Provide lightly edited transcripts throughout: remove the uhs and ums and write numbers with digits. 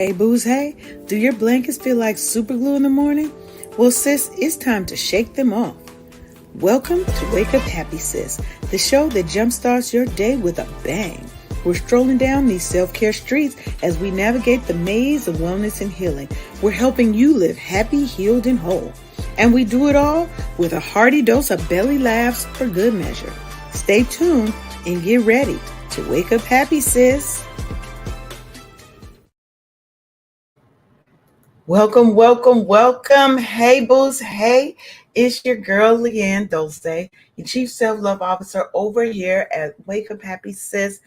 Hey, booze, hey, do your blankets feel like super glue in the morning? Well, sis, it's time to shake them off. Welcome to Wake Up Happy Sis, the show that jumpstarts your day with a bang. We're strolling down these self-care streets as we navigate the maze of wellness and healing. We're helping you live happy, healed, and whole. And we do it all with a hearty dose of belly laughs for good measure. Stay tuned and get ready to wake up happy, sis. Welcome, welcome, welcome. Hey, booze. Hey, it's your girl, Leanne Dulce, your Chief Self-Love Officer over here at Wake Up Happy Sis.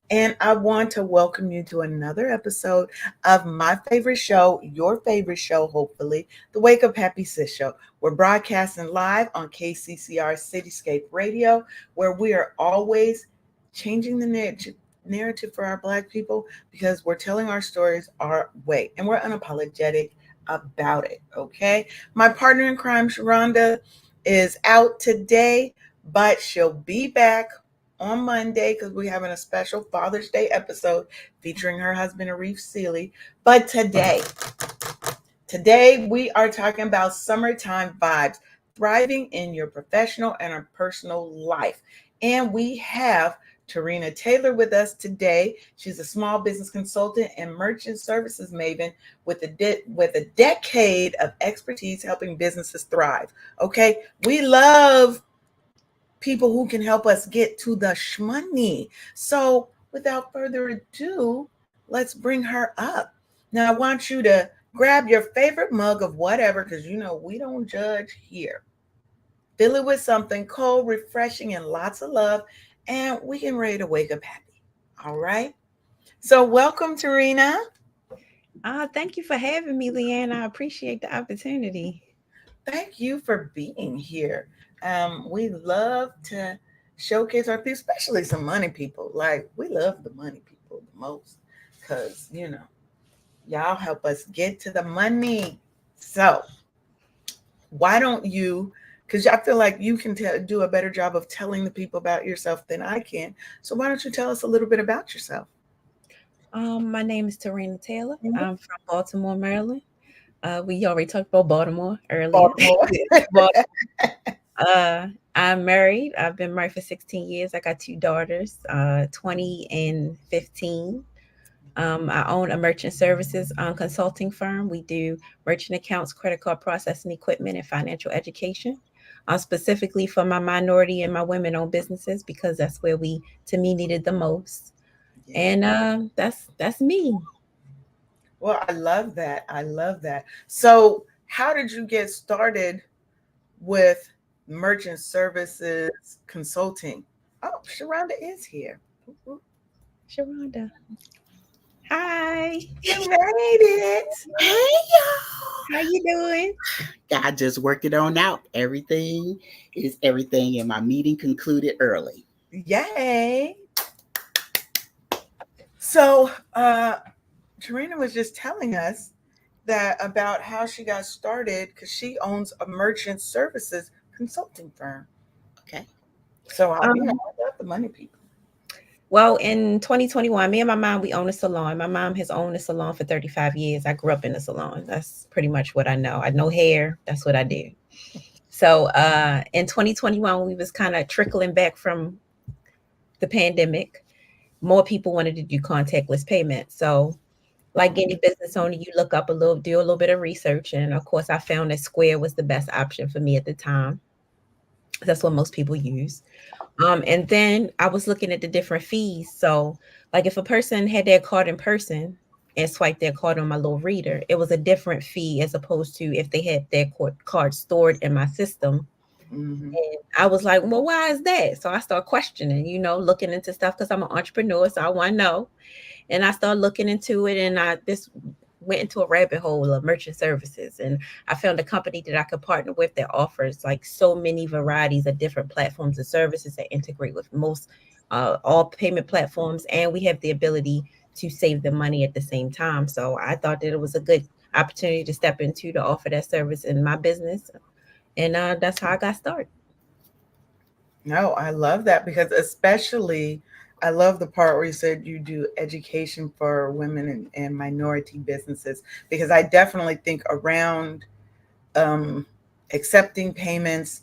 And I want to welcome you to another episode of my favorite show, your favorite show, hopefully, the Wake Up Happy Sis Show. We're broadcasting live on KCCR Cityscape Radio, where we are always changing the narrative for our Black people because we're telling our stories our way and we're unapologetic about it. Okay. My partner in crime, Sharonda, is out today, but she'll be back on Monday because we're having a special Father's Day episode featuring her husband, Arif Seeley. But today we are talking about summertime vibes, thriving in your professional and our personal life. And we have Terrina Taylor with us today. She's a small business consultant and merchant services maven with a decade of expertise helping businesses thrive. Okay, we love people who can help us get to the shmoney. So without further ado, let's bring her up. Now I want you to grab your favorite mug of whatever, because you know we don't judge here. Fill it with something cold, refreshing, and lots of love, and we can ready to wake up happy. All right. So welcome, Terrina. Thank you for having me, Leanne. I appreciate the opportunity. Thank you for being here. We love to showcase our people, especially some money people. Like we love the money people the most because y'all help us get to the money. So why don't you? Because I feel like you can do a better job of telling the people about yourself than I can. So why don't you tell us a little bit about yourself? My name is Terrina Taylor. Mhm. I'm from Baltimore, Maryland. We already talked about Baltimore earlier. Baltimore. I'm married. I've been married for 16 years. I got two daughters, 20 and 15. I own a merchant services consulting firm. We do merchant accounts, credit card processing equipment, and financial education, specifically for my minority and my women-owned businesses because that's where we, to me, needed the most. Yeah. And that's me. Well, I love that. I love that. So, how did you get started with merchant services consulting? Oh, Sharonda is here. Sharonda. Hi. You made it. Hey y'all. How you doing? God just worked it on out. Everything is everything, and my meeting concluded early. Yay. So, Terrina was just telling us that about how she got started because she owns a merchant services consulting firm. Okay. So, I love the money people. Well, in 2021, me and my mom, we own a salon. My mom has owned a salon for 35 years. I grew up in a salon. That's pretty much what I know. I know hair. That's what I do. So in 2021, we was kind of trickling back from the pandemic. More people wanted to do contactless payment. So like any business owner, you look up do a little bit of research. And of course, I found that Square was the best option for me at the time. That's what most people use. And then I was looking at the different fees. So, like if a person had their card in person and swiped their card on my little reader, it was a different fee as opposed to if they had their card stored in my system. Mm-hmm. And I was like, well, why is that? So I started questioning, looking into stuff because I'm an entrepreneur, so I want to know. And I started looking into it, and I this went into a rabbit hole of merchant services, and I found a company that I could partner with that offers like so many varieties of different platforms and services that integrate with most all payment platforms, and we have the ability to save them money at the same time. So I thought that it was a good opportunity to step into to offer that service in my business, and that's how I got started. No, I love that because especially I love the part where you said you do education for women and minority businesses, because I definitely think around um, accepting payments,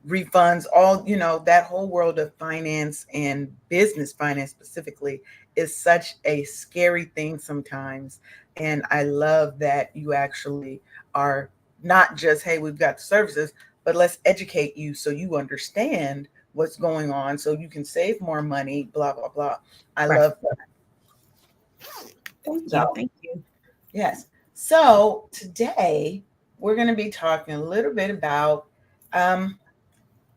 refunds, all, that whole world of finance and business finance specifically is such a scary thing sometimes. And I love that you actually are not just, hey, we've got the services, but let's educate you so you understand what's going on so you can save more money, blah, blah, blah. I Right. love that. Thank you. So, Thank you. yes. So today we're going to be talking a little bit about um,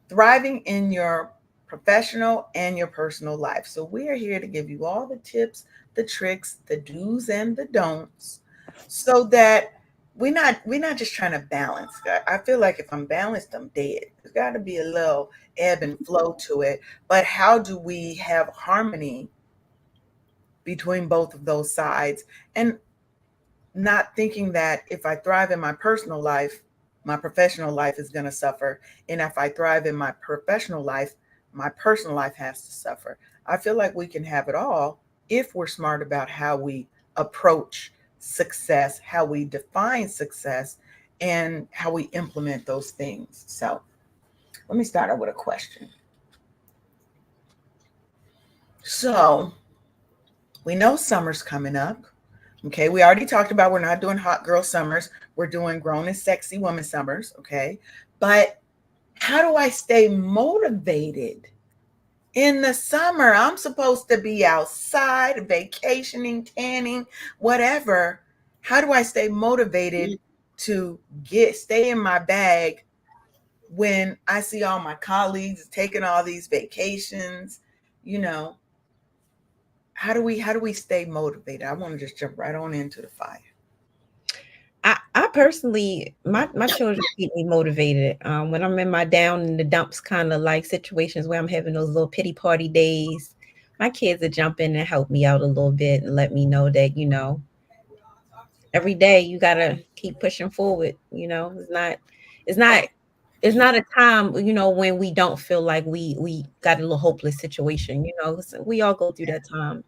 thriving in your professional and your personal life. So we are here to give you all the tips, the tricks, the do's and the don'ts, so that we're not just trying to balance. I feel like if I'm balanced, I'm dead. There's got to be a little ebb and flow to it. But how do we have harmony between both of those sides? And not thinking that if I thrive in my personal life, my professional life is going to suffer. And if I thrive in my professional life, my personal life has to suffer. I feel like we can have it all if we're smart about how we approach success, how we define success, and how we implement those things. So let me start out with a question. So we know summer's coming up. Okay, we already talked about we're not doing hot girl summers. We're doing grown and sexy woman summers. Okay, but how do I stay motivated in the summer? I'm supposed to be outside, vacationing, tanning, whatever. How do I stay motivated to stay in my bag when I see all my colleagues taking all these vacations? You know, how do we stay motivated? I want to just jump right on into the fire. I personally, my children keep me motivated. When I'm in my down in the dumps kind of like situations where I'm having those little pity party days, my kids will jump in and help me out a little bit and let me know that, every day you gotta keep pushing forward. It's not, it's not a time, when we don't feel like we got a little hopeless situation. So we all go through that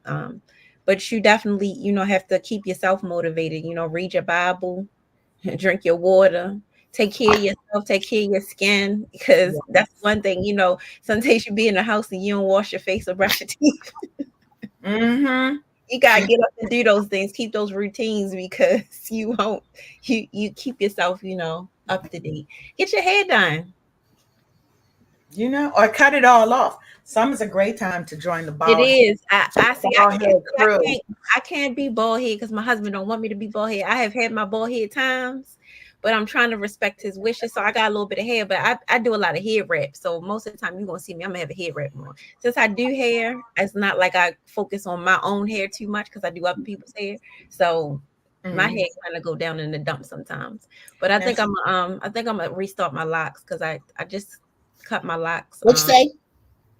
time. But you definitely, have to keep yourself motivated. Read your Bible, drink your water, take care of yourself, take care of your skin, because that's one thing. Sometimes you be in the house and you don't wash your face or brush your teeth. Mm-hmm. You gotta get up and do those things, keep those routines, because you won't you keep yourself, up to date. Get your hair done. Or cut it all off. Summer's a great time to join the It bald is. I see. head crew. I can't be bald head because my husband don't want me to be bald head. I have had my bald head times, but I'm trying to respect his wishes. So I got a little bit of hair, but I do a lot of hair wrap. So most of the time you're gonna see me, I'm gonna have a hair wrap on. Since I do hair, it's not like I focus on my own hair too much because I do other people's hair. So my hair kind of go down in the dump sometimes. But I think I'm gonna restart my locks because I just cut my locks. What you say?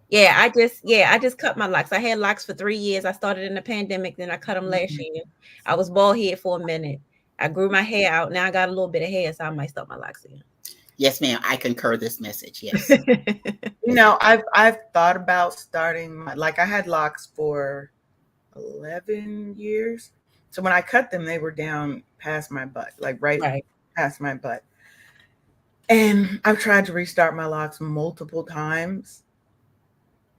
Yeah, I just cut my locks. I had locks for 3 years. I started in the pandemic, then I cut them last year. I was bald head for a minute. I grew my hair out. Now I got a little bit of hair, so I might start my locks again. Yes, ma'am. I concur this message. Yes. I've thought about starting like I had locks for 11 years. So when I cut them, they were down past my butt, like right past my butt. And I've tried to restart my locks multiple times.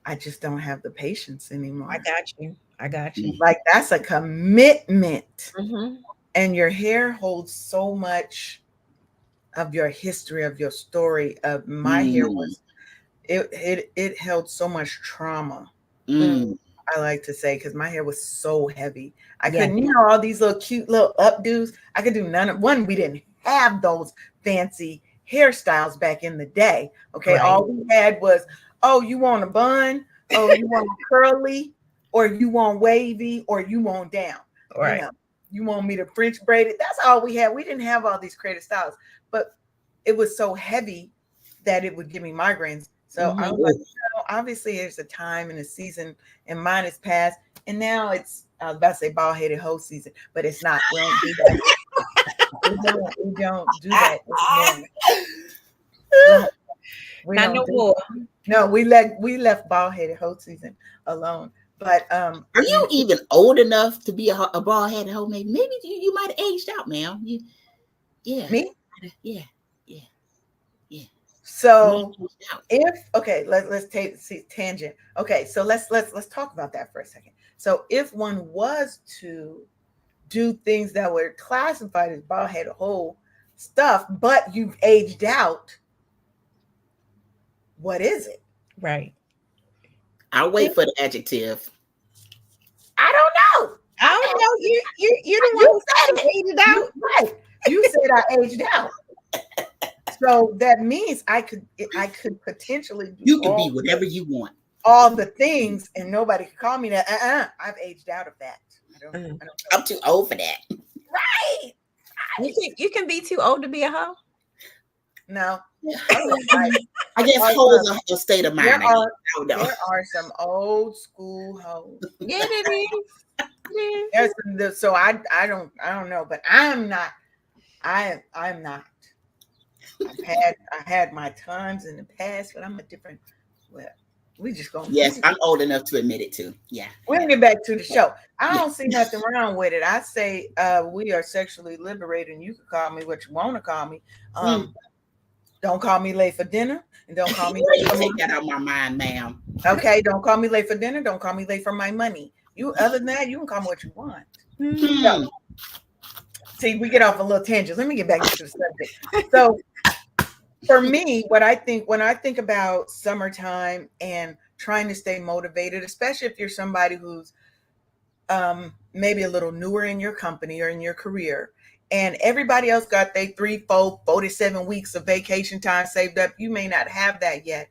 I just don't have the patience anymore. I got you. Like that's a commitment. Mm-hmm. And your hair holds so much of your history, of your story. Of my hair was it held so much trauma. I like to say, because my hair was so heavy. I couldn't, all these little cute little updos. I could do none of one. We didn't have those fancy hairstyles back in the day. Okay. Right. All we had was, oh, you want a bun? Oh, you want curly, or you want wavy, or you want down. Right. You want me to French braid it? That's all we had. We didn't have all these creative styles, but it was so heavy that it would give me migraines. So I was like, obviously there's a time and a season, and mine is past. And now it's, I was about to say bald headed hoe season, but it's not. We don't do that. we don't do that anymore. Not no more. No, we left bald headed hoe season alone. But are you even old enough to be a bald headed hoe? Maybe you might have aged out, ma'am. Yeah, me? yeah. So let's take tangent. Okay, so let's talk about that for a second. So if one was to do things that were classified as bald headed whole stuff, but you've aged out, what is it? Right. I'll wait for the adjective. I don't know. I don't know. You're the one You who said said aged out. right. You said I aged out. So that means I could potentially do You could be whatever you want. all the things, and nobody could call me that. I've aged out of that. I don't know. I'm too old for that. Right. You can be too old to be a hoe. No. I guess hoes are a state of mind. There are some old school hoes. Yeah, it is. There's so I don't know, but I'm not. I'm not. I had my times in the past, but I'm a different. Well, we just going. Yes, I'm old enough to admit it too. Yeah. We'll get back to the show. I don't see nothing wrong with it. I say we are sexually liberated, and you can call me what you want to call me. Don't call me late for dinner, and don't call me late for take that out of my mind, ma'am. Okay, don't call me late for dinner. Don't call me late for my money. You other than that, you can call me what you want. So, see, we get off a little tangent. Let me get back to the subject. So, for me, what I think when I think about summertime and trying to stay motivated, especially if you're somebody who's maybe a little newer in your company or in your career, and everybody else got their 3, 4, 47 weeks of vacation time saved up, you may not have that yet.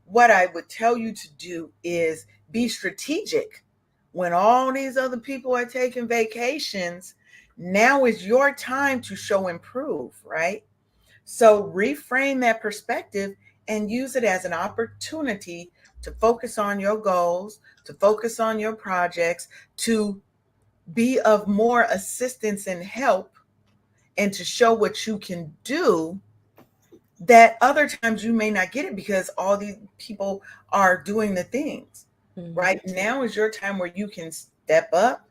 What I would tell you to do is be strategic. When all these other people are taking vacations, now is your time to show improve, right? So reframe that perspective and use it as an opportunity to focus on your goals, to focus on your projects, to be of more assistance and help, and to show what you can do that other times you may not get it because all these people are doing the things. Right now is your time where you can step up,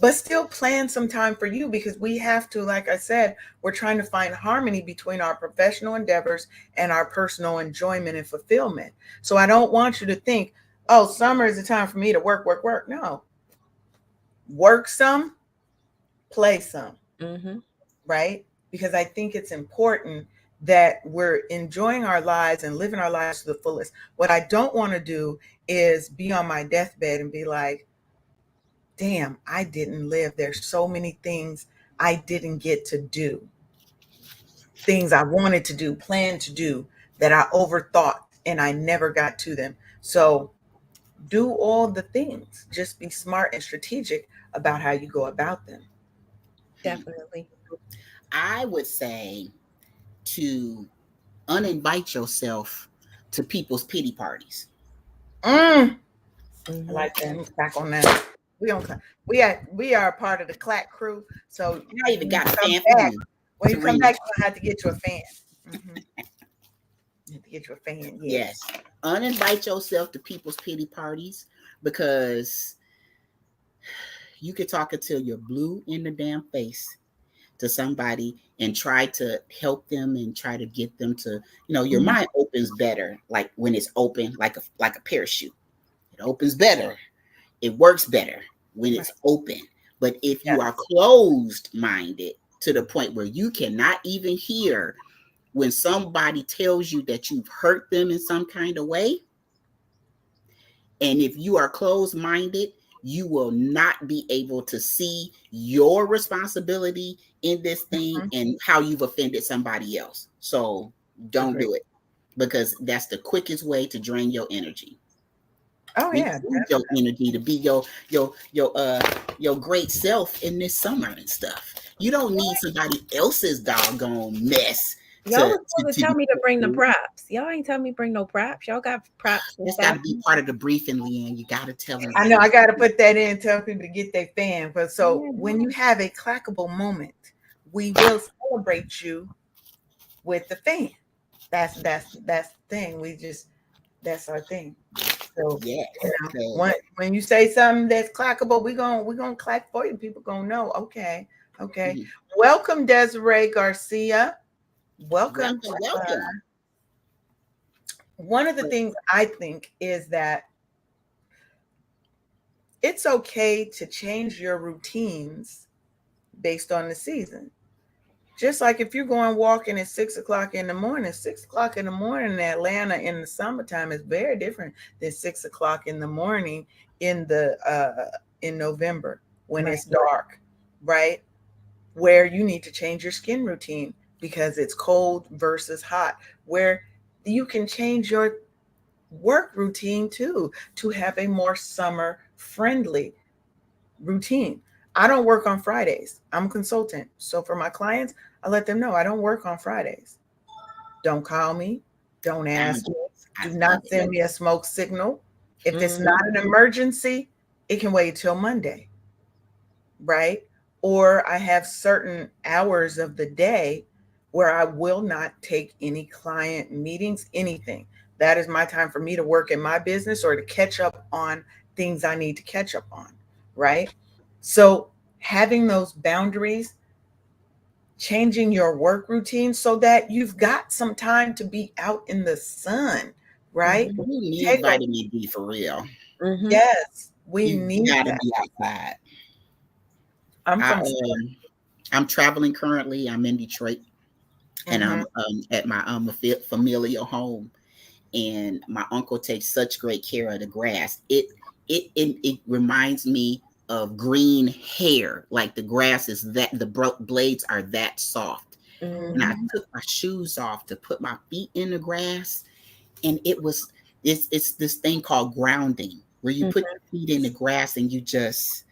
but still plan some time for you, because we have to, like I said, we're trying to find harmony between our professional endeavors and our personal enjoyment and fulfillment. So I don't want you to think, oh, summer is the time for me to work. No, work some, play some, right? Because I think it's important that we're enjoying our lives and living our lives to the fullest. What I don't want to do is be on my deathbed and be like, damn, I didn't live. There's so many things I didn't get to do. Things I wanted to do, planned to do, that I overthought and I never got to them. So do all the things. Just be smart and strategic about how you go about them. Definitely. I would say to uninvite yourself to people's pity parties. I like that. I'm back on that. We are a part of the Clack crew. So I even got a fan back, for you. when you come back, you're gonna have to get you a fan. You have to get you a fan. Yes. Uninvite yourself to people's pity parties, because you could talk until you're blue in the damn face to somebody and try to help them and try to get them to, your mind opens better, like when it's open, like a parachute. It opens better. It works better when it's open. But if you are closed-minded to the point where you cannot even hear when somebody tells you that you've hurt them in some kind of way, and if you are closed-minded, you will not be able to see your responsibility in this thing and how you've offended somebody else. So don't do it, because that's the quickest way to drain your energy. Oh yeah, your energy to be your great self in this summer and stuff. You don't need somebody else's doggone mess. Y'all were supposed to tell me to bring the props. Y'all ain't tell me bring no props. Y'all got props. It's got to be part of the briefing, Leanne. You got to tell them. I know. I got to put that in. Tell people to get their fan. But so when you have a clackable moment, we will celebrate you with the fan. That's the thing. That's our thing. So Yes. when you say something that's clackable, we're gonna clack for you. People gonna know. Okay. Okay. Mhm. Welcome, Desiree Garcia. Welcome. Welcome. One of the things I think is that it's okay to change your routines based on the season. Just like if you're going walking at 6 o'clock in the morning, 6 o'clock in the morning in Atlanta in the summertime is very different than 6 o'clock in the morning in November when it's dark, right? Where you need to change your skin routine because it's cold versus hot. Where you can change your work routine too to have a more summer friendly routine. I don't work on Fridays. I'm a consultant. So for my clients, I let them know I don't work on Fridays. Don't call me. Don't ask me. I Do love not send it. me a smoke signal. If it's Mhm. not an emergency, it can wait till Monday, right? Or I have certain hours of the day where I will not take any client meetings, anything. That is my time for me to work in my business or to catch up on things I need to catch up on, right? So having those boundaries, changing your work routine so that you've got some time to be out in the sun, right? Mhm. You need Take a vitamin D for real. Mhm. yes, we You need gotta that. be outside. I'm I from I'm traveling currently. I'm in Detroit, and mm-hmm, I'm at my familial home, and my uncle takes such great care of the grass. It reminds me of green hair, like the grass is that the blades are that soft. And I mm-hmm, Mhm. took my shoes off to put my feet in the grass, and it's this thing called grounding, where you put Mhm. your feet in the grass and you just,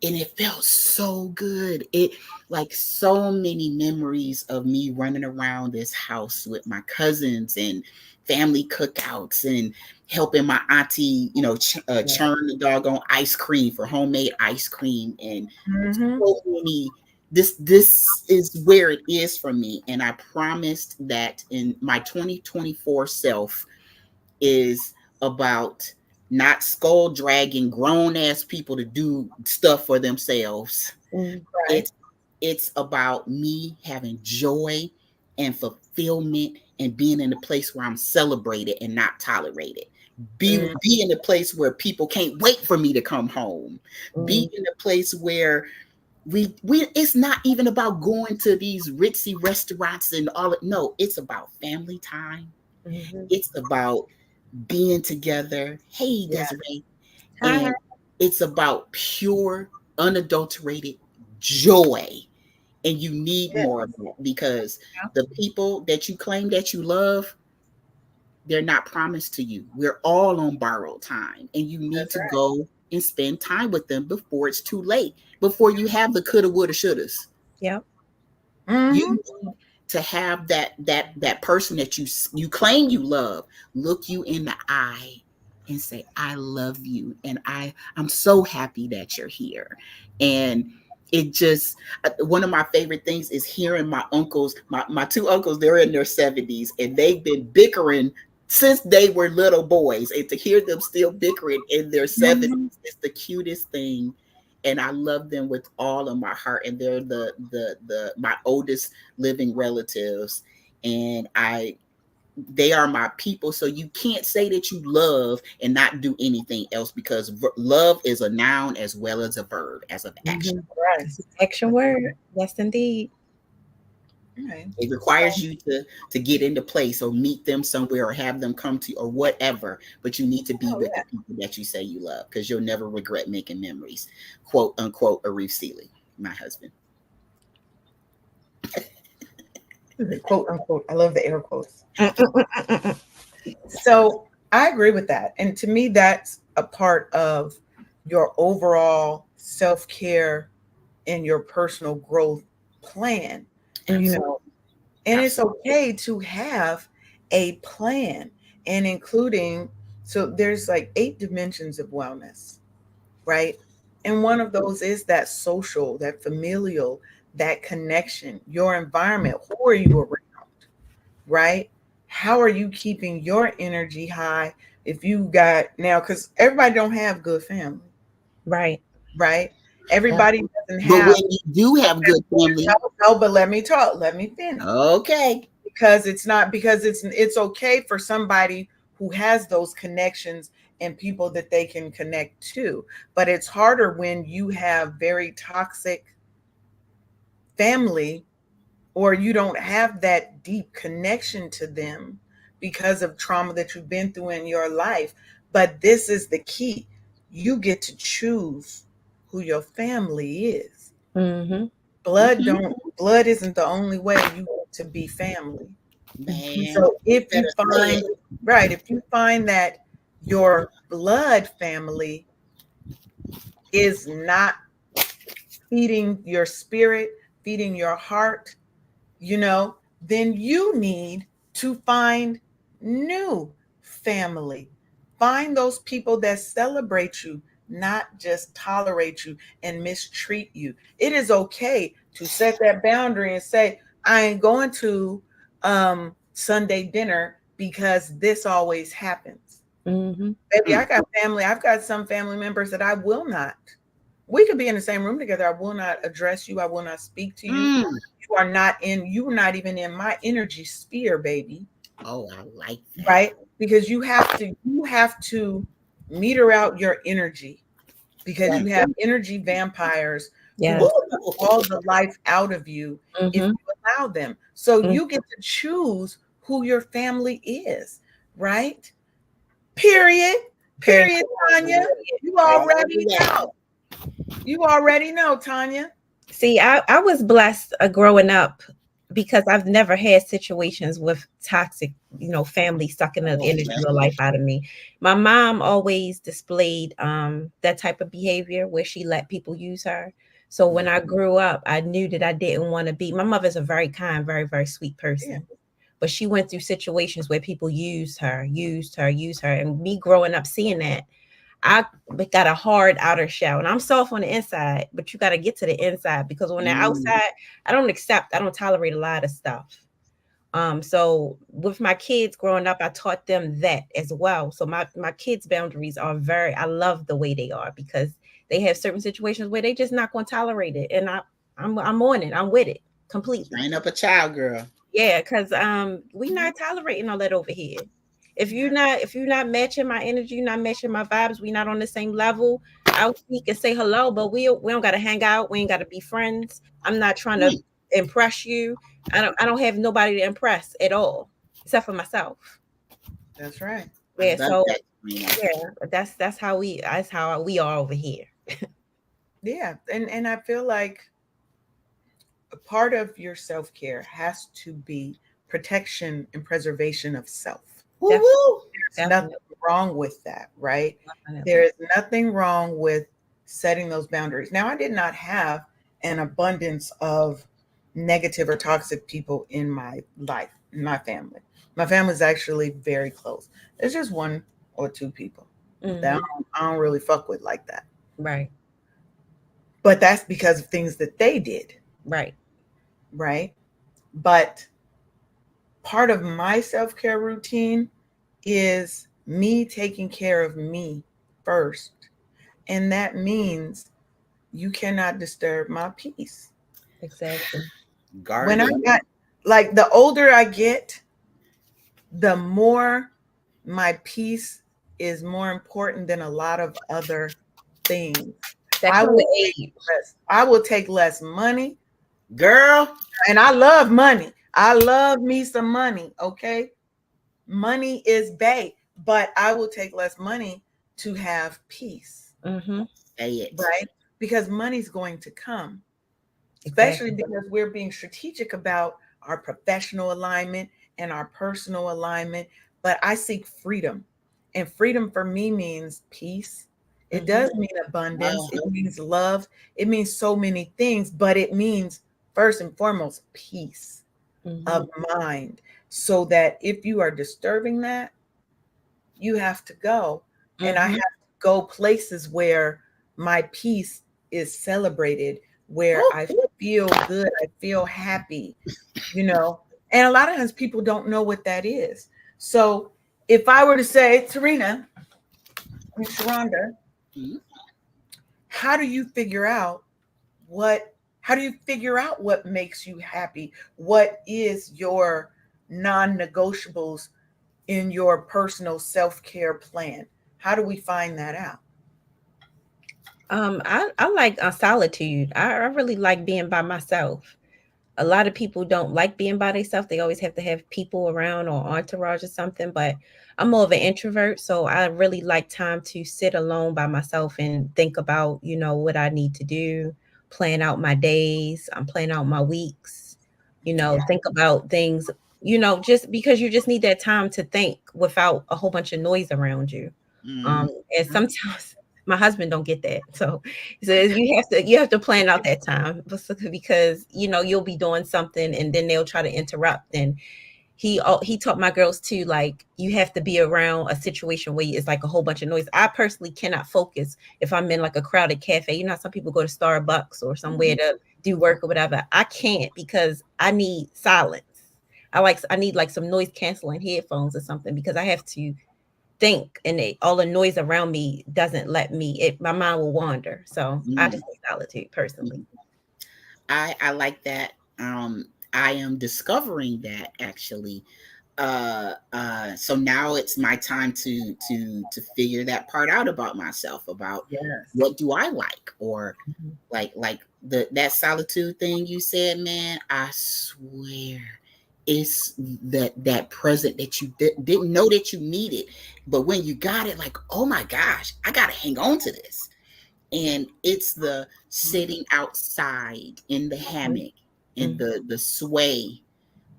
and it felt so good. It, like, so many memories of me running around this house with my cousins and family cookouts and helping my auntie, churn the doggone ice cream for homemade ice cream, and mm-hmm. so many. This is where it is for me, and I promised that in my 2024 self is about not skull dragging grown ass people to do stuff for themselves. Mhm. Right. It's it's about me having joy and fulfillment and being in a place where I'm celebrated and not tolerated. Mm, Be in a place where people can't wait for me to come home. Be Mhm. in a place where we it's not even about going to these ritzy restaurants and all it. No, it's about family time. Mhm. It's about being together. Hey, yeah. Desiree. Hi. And it's about pure, unadulterated joy. And you need Yeah. more of that, because the people that you claim that you love, they're not promised to you. We're all on borrowed time, and you need That's to right. go and spend time with them before it's too late, before you have the coulda, woulda, shouldas. Yep. You Mm-hmm. need to have that person that you claim you love look you in the eye and say, I love you, and I'm so happy that you're here. And it just, one of my favorite things is hearing my uncles, my two uncles, they're in their 70s, and they've been bickering since they were little boys, and to hear them still bickering in their 70s Mm-hmm. is the cutest thing. And I love them with all of my heart, and they're the my oldest living relatives, and they are my people. So you can't say that you love and not do anything else, because love is a noun as well as a verb, as an action. Mhm. Right. It's an action word. Yes, indeed. Right. It requires you to get into place or meet them somewhere or have them come to you or whatever, but you need to be Oh with the people that you say you love, because you'll never regret making memories. Quote unquote, Arif Seeley, my husband. yeah. Quote unquote. I love the air quotes. Mm-mm-mm-mm-mm. So I agree with that. And to me, that's a part of your overall self care and your personal growth plan, you Absolutely. know, and it's Absolutely. okay to have a plan and including, so there's like 8 dimensions of wellness, right? And one of those is that social, that familial, that connection, your environment. Who are you around, right? How are you keeping your energy high? if you got now, because everybody don't have good family, Right. right? Everybody doesn't But have. when you do have good family, No, but let me talk. Let me finish. okay. Because it's okay for somebody who has those connections and people that they can connect to, but it's harder when you have very toxic family, or you don't have that deep connection to them because of trauma that you've been through in your life. But this is the key: you get to choose who your family is. Mm-hmm. Blood isn't the only way you get to be family. Man, So you if you better say find, it. right, if you find that your blood family is not feeding your spirit, feeding your heart, then you need to find new family. Find those people that celebrate you, not just tolerate you and mistreat you. It is okay to set that boundary and say, I ain't going to Sunday dinner because this always happens. Mm-hmm. Baby, I got family. I've got some family members that I will not. We could be in the same room together. I will not address you. I will not speak to you. You're not even in my energy sphere, baby. Oh, I like that. Right? Because you have to meter out your energy, because you have energy vampires who Yes. will suck all the life out of you if Mm-hmm. you allow them. So Mm-hmm. you get to choose who your family is, right? Period. Period. Period, Tanya. You already know. You already know, Tanya. See, I was blessed growing up because I've never had situations with toxic, family sucking the energy or life out of me. My mom always displayed that type of behavior where she let people use her. So when I grew up, I knew that I didn't want to be. My mother's a very kind, very, very sweet person. Yeah. But she went through situations where people used her. And me growing up seeing that, I got a hard outer shell, and I'm soft on the inside, but you got to get to the inside, because on the outside, I don't tolerate a lot of stuff. So with my kids growing up, I taught them that as well. So my kids' boundaries are I love the way they are, because they have certain situations where they just not going to tolerate it, and I'm on it. I'm with it completely. Train up a child, girl. Yeah, because we not tolerating all that over here. If you're not matching my energy, you're not matching my vibes, we not on the same level. I'll speak and say hello, but we don't gotta hang out. We ain't gotta be friends. I'm not trying to impress you. I don't have nobody to impress at all, except for myself. That's right. Yeah, so That, yeah, that's how we are over here. Yeah. And I feel like a part of your self-care has to be protection and preservation of self. woo-woo. There's nothing wrong with that, right? Definitely. There is nothing wrong with setting those boundaries. Now, I did not have an abundance of negative or toxic people in my life, in my family. My family is actually very close. There's just one or two people that I don't really fuck with like that. Right. But that's because of things that they did, Right. right? But part of my self-care routine is me taking care of me first. And that means you cannot disturb my peace. Exactly. When I Guardian. got, like, the older I get, the more my peace is more important than a lot of other things. That I comes will with take age. I will take less money, Girl. and I love money. I love me some money, okay? Money is bae, but I will take less money to have peace, Mm-hmm. Say it. right? Because money's going to come, especially Exactly. because we're being strategic about our professional alignment and our personal alignment. But I seek freedom, and freedom for me means peace. It does mean abundance. It means love. It means so many things, but it means first and foremost peace of mind, so that if you are disturbing that, you have to go. And I have to go places where my peace is celebrated, where I feel good, I feel happy, you know. And a lot of times people don't know what that is. So If I were to say, Terrina, Miss Sharonda, Mhm. how do you figure out what how do you figure out what makes you happy? What is your non-negotiables in your personal self-care plan? How do we find that out? I like solitude. I really like being by myself. A lot of people don't like being by themselves. They always have to have people around or entourage or something. But I'm more of an introvert, so I really like time to sit alone by myself and think about, what I need to do, plan out my days, I'm planning out my weeks, Yeah. think about things, just because you just need that time to think without a whole bunch of noise around you. Mhm. And sometimes my husband don't get that. So he says you have to plan out that time because you'll be doing something and then they'll try to interrupt. And he taught my girls too, like you have to be around a situation where it's like a whole bunch of noise. I personally cannot focus if I'm in like a crowded cafe. How some people go to Starbucks or somewhere to do work or whatever. I can't because I need silence. I need like some noise canceling headphones or something because I have to think, and all the noise around me doesn't let me. My mind will wander. So I Mhm. just need solitude personally. I like that. I am discovering that actually. So now it's my time to figure that part out about myself, about Yes. what do I like, or Mhm. like that solitude thing you said, man. I swear, it's that present that you didn't know that you needed, but when you got it, like, oh my gosh, I gotta hang on to this. And it's the sitting outside in the hammock and Mhm. the sway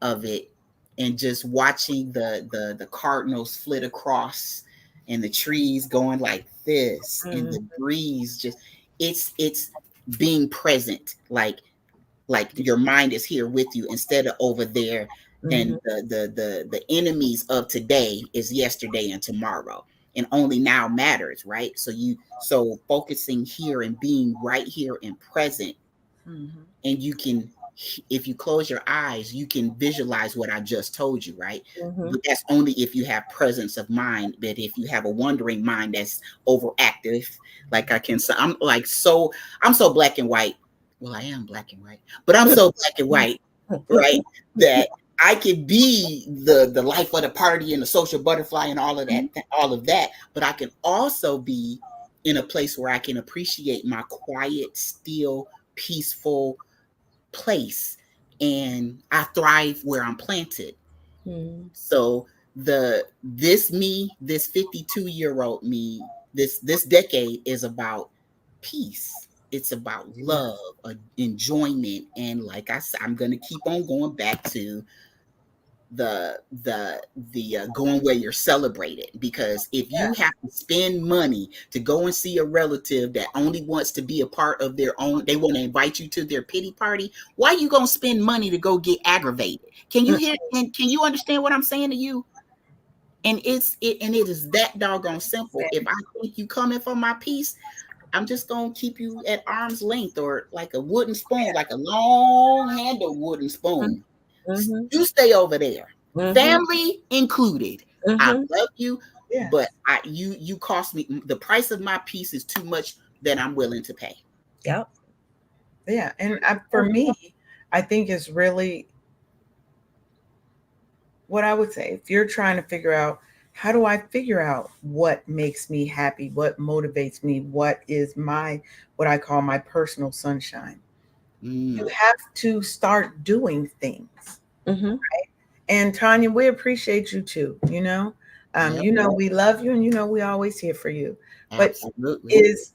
of it, and just watching the cardinals flit across and the trees going like this, and Mhm. the breeze just, it's being present, like your mind is here with you instead of over there. And Mhm. the enemies of today is yesterday and tomorrow, and only now matters, right? So focusing here and being right here and present, Mhm. and you can, if you close your eyes, you can visualize what I just told you, right? Mhm. But that's only if you have presence of mind. But if you have a wandering mind that's overactive, like I can say, I'm so black and white. Well, I am black and white, but I'm so black and white, right? That I can be the life of the party and the social butterfly and all of that. But I can also be in a place where I can appreciate my quiet, still, peaceful place, and I thrive where I'm planted. Mhm. So this 52-year-old me, this decade is about peace. It's about love, enjoyment, and like I said, I'm gonna keep on going back to the going where you're celebrated, because if you have to spend money to go and see a relative that only wants to be a part of their own, they want to invite you to their pity party, why are you gonna spend money to go get aggravated? Can you hear, can you understand what I'm saying to you? And it is that doggone simple. If I think you coming for my piece, I'm just gonna keep you at arm's length, or like a wooden spoon, like a long handled wooden spoon. Mhm. You stay over there, Mhm. family included. I Mhm. love you, but Yes. you cost me, the price of my piece is too much that I'm willing to pay. Yep. Yeah. And for me, I think it's really what I would say. If you're trying to figure out, how do I figure out what makes me happy, what motivates me, what is what I call my personal sunshine, you Mm, have to start doing things. Mhm. And Tanya, we appreciate you too. yep, We love you, and we always here for you. But absolutely. is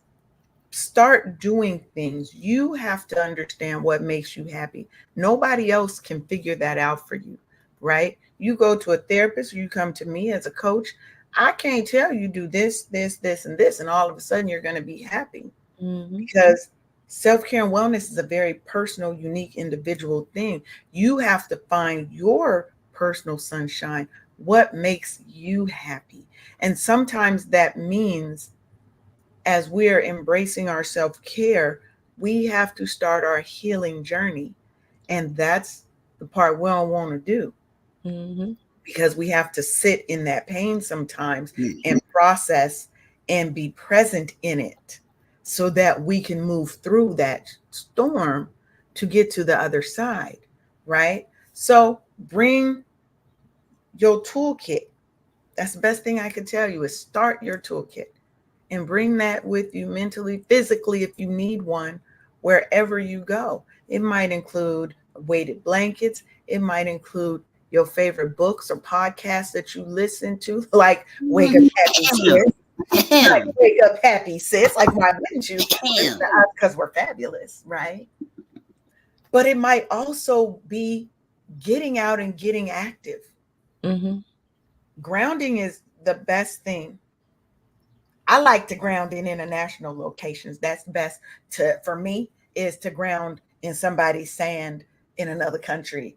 start doing things. You have to understand what makes you happy. Nobody else can figure that out for you, right? You go to a therapist, or you come to me as a coach. I can't tell you do this, this, this, and this, and all of a sudden you're going to be happy, Mhm. because self-care and wellness is a very personal, unique, individual thing. You have to find your personal sunshine, what makes you happy. And sometimes that means, as we're embracing our self-care, we have to start our healing journey. And that's the part we don't want to do. Mhm. because we have to sit in that pain sometimes and process and be present in it so that we can move through that storm to get to the other side, right? So bring your toolkit. That's the best thing I can tell you is start your toolkit and bring that with you mentally, physically, if you need one, wherever you go. It might include weighted blankets. It might include your favorite books or podcasts that you listen to, like Wake Up Happy Sis. Like Wake Up Happy Sis. Like, why wouldn't you? Because we're fabulous, right? But it might also be getting out and getting active. Mm-hmm. Grounding is the best thing. I like to ground in international locations. That's best for me is to ground in somebody's sand in another country,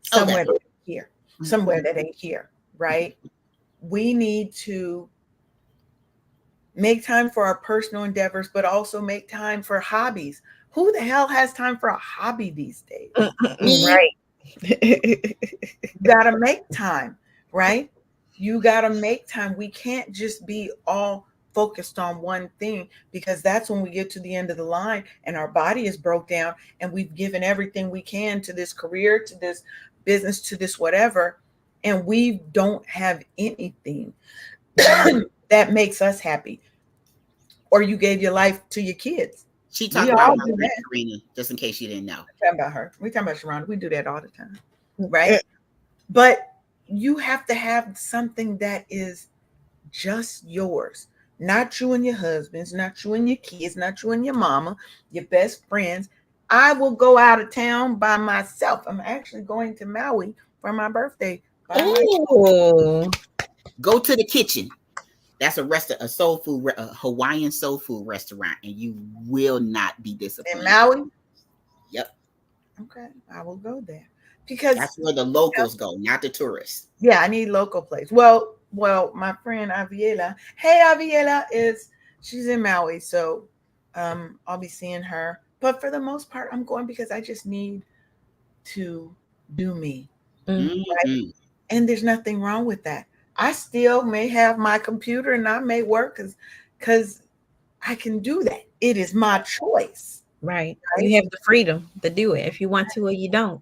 somewhere that ain't here, somewhere that ain't here, right? We need to make time for our personal endeavors, but also make time for hobbies. Who the hell has time for a hobby these days? Right. You gotta make time, right? You gotta make time. We can't just be all focused on one thing, because that's when we get to the end of the line and our body is broke down and we've given everything we can to this career, to this business, to this whatever, and we don't have anything that makes us happy. Or you gave your life to your kids. She talked about my friend Terrina, just in case you didn't know. We're talking about her. We're talking about Sharonda. We do that all the time, right? But you have to have something that is just yours. Not you and your husbands, not you and your kids, not you and your mama, your best friends. I will go out of town by myself. I'm actually going to Maui for my birthday. Oh, go to the kitchen. That's a soul food, a Hawaiian soul food restaurant, and you will not be disappointed. In Maui? Yep. Okay, I will go there because that's where the locals go, not the tourists. Yeah, I need local place. Well, my friend Aviela, she's in Maui, so I'll be seeing her. But for the most part, I'm going because I just need to do me, right? And there's nothing wrong with that. I still may have my computer and I may work because I can do that. It is my choice. Right. You have the freedom to do it if you want to or you don't.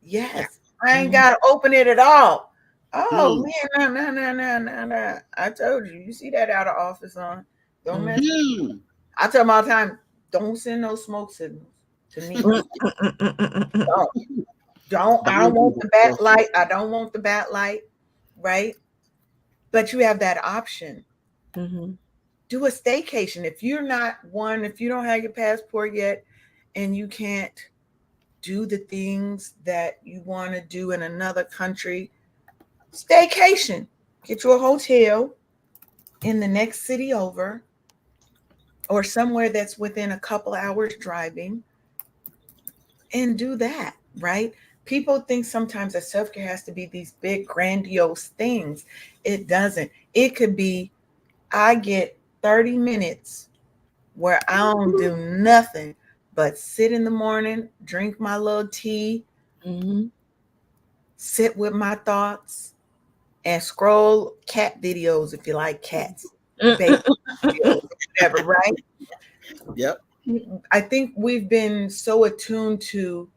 Yes. I ain't got to open it at all. Oh, man, no. I told you. You see that out of office on. Don't mess with me. I tell them all the time, don't send no smoke signals to me. Don't. I don't want the backlight. I don't want the backlight, right? But you have that option. Do a staycation. If you don't have your passport yet and you can't do the things that you want to do in another country, staycation. Get you a hotel in the next city over or somewhere that's within a couple hours driving and do that, right? People think sometimes that self-care has to be these big, grandiose things. It doesn't. It could be, I get 30 minutes where I don't do nothing but sit in the morning, drink my little tea, sit with my thoughts, and scroll cat videos if you like cats. Baby videos, whatever, right? Yep. I think we've been so attuned to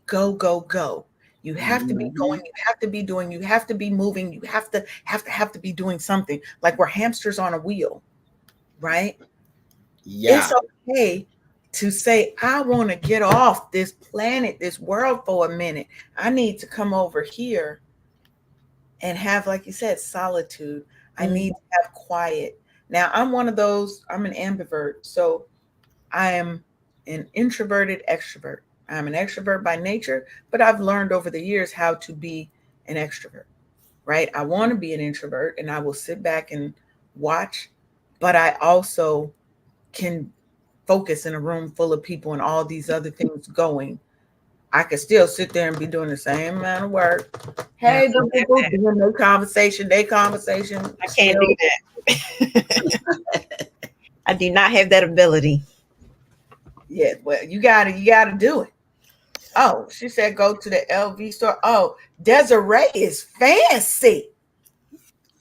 go. You have to be going, you have to be doing, you have to be moving, you have to be doing something. Like we're hamsters on a wheel, right? Yeah. It's okay to say, I want to get off this planet, this world for a minute. I need to come over here and have, like you said, solitude. I need to have quiet. Now, I'm one of those, I'm an ambivert. So I am an introverted extrovert. I'm an extrovert by nature, but I've learned over the years how to be an extrovert, right? I want to be an introvert and I will sit back and watch, but I also can focus in a room full of people and all these other things going. I could still sit there and be doing the same amount of work. Hey, doing their conversation. I can't do that. I do not have that ability. Yeah, well, you gotta do it. Oh, she said go to the LV store. Oh, Desiree is fancy.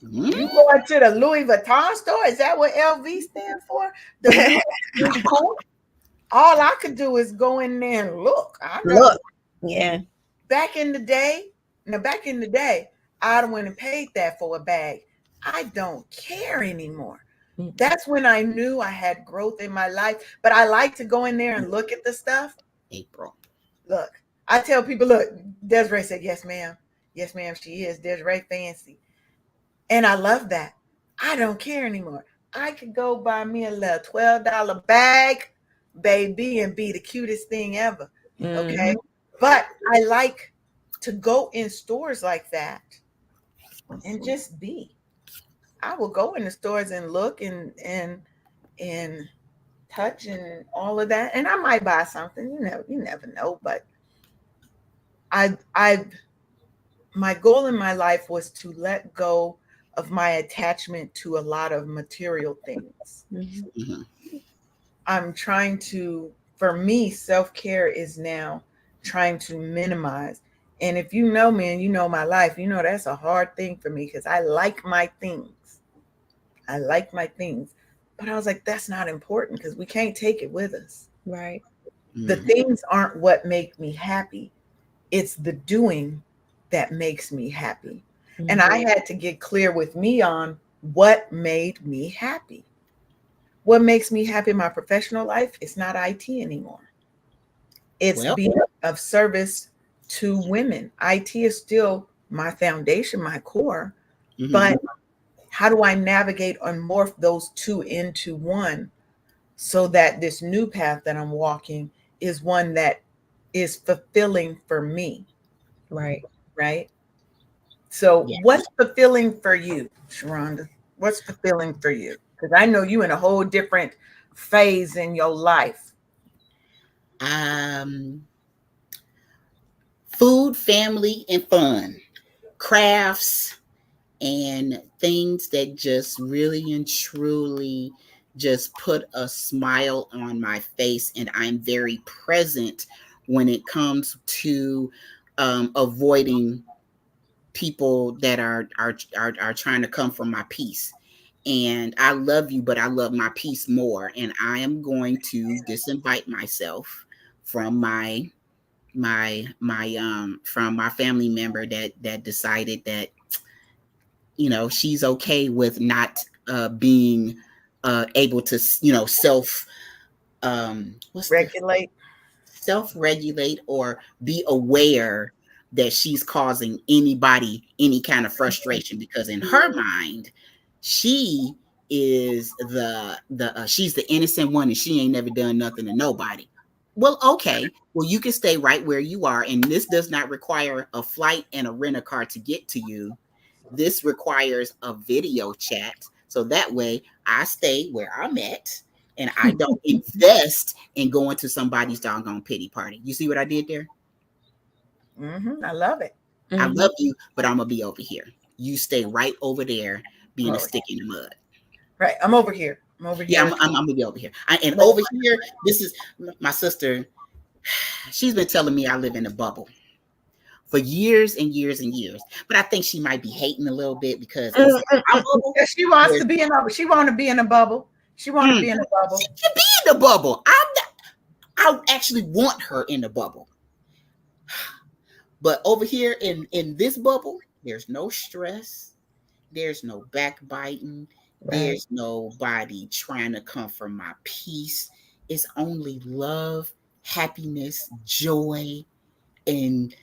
You going to the Louis Vuitton store? Is that what LV stands for? The Louis Vuitton? All I could do is go in there and look. I know Look, yeah, back in the day, I'd have went and paid that for a bag. I don't care anymore. That's when I knew I had growth in my life. But I like to go in there and look at the stuff. April. Look, I tell people, look, Desiree said, yes, ma'am. Yes, ma'am, she is. Desiree fancy. And I love that. I don't care anymore. I could go buy me a little $12 bag, baby, and be the cutest thing ever. Okay. But I like to go in stores like that and just be. I will go in the stores and look and touch and all of that. And I might buy something. You never know. But I my goal in my life was to let go of my attachment to a lot of material things. Mm-hmm. I'm trying to, for me, self-care is now trying to minimize. And if you know me and you know my life, you know that's a hard thing for me because I like my things. I like my things. But I was like, that's not important because we can't take it with us. right. The things aren't what make me happy. It's the doing that makes me happy. And I had to get clear with me on what made me happy. What makes me happy in my professional life is not IT anymore. It's being of service to women. IT is still my foundation, my core. But how do I navigate and morph those two into one so that this new path that I'm walking is one that is fulfilling for me? Right. Right. So what's fulfilling for you, Sharonda? What's fulfilling for you? Because I know you in a whole different phase in your life. Food, family, and fun. Crafts and things that just really and truly just put a smile on my face. And I'm very present when it comes to avoiding people that are trying to come from my peace. And I love you, but I love my peace more. And I am going to disinvite myself from my from my family member that decided that, you know, she's okay with not being able to, you know, self-regulate or be aware that she's causing anybody any kind of frustration, because in her mind, she is she's the innocent one and she ain't never done nothing to nobody. Well, okay. Well, you can stay right where you are. And this does not require a flight and a rent-a-car to get to you. This requires a video chat. So that way I stay where I'm at and I don't invest in going to somebody's doggone pity party. You see what I did there? I love it. I love you, but I'm going to be over here. You stay right over there being a stick in the mud. Right. I'm over here. Yeah, I'm going to be over here. And over here, this is my sister. She's been telling me I live in a bubble for years and years and years. But I think she might be hating a little bit because she wants to be in a bubble. She want to be in a bubble. She want to be in a bubble. She can be in the bubble. I actually want her in the bubble. But over here in this bubble, there's no stress. There's no backbiting. Right. There's nobody trying to come for my peace. It's only love, happiness, joy, and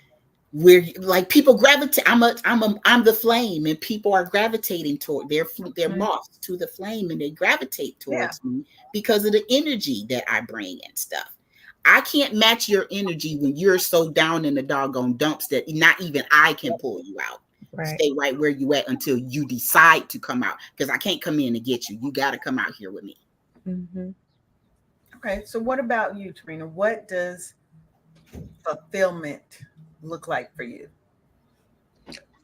we're like people gravitate. I'm the flame, and people are gravitating toward they're moths to the flame, and they gravitate towards me because of the energy that I bring and stuff. I can't match your energy when you're so down in the doggone dumps that not even I can pull you out. Right. Stay right where you at until you decide to come out, because I can't come in and get you. You got to come out here with me. Okay, so what about you, Terrina? What does fulfillment look like for you?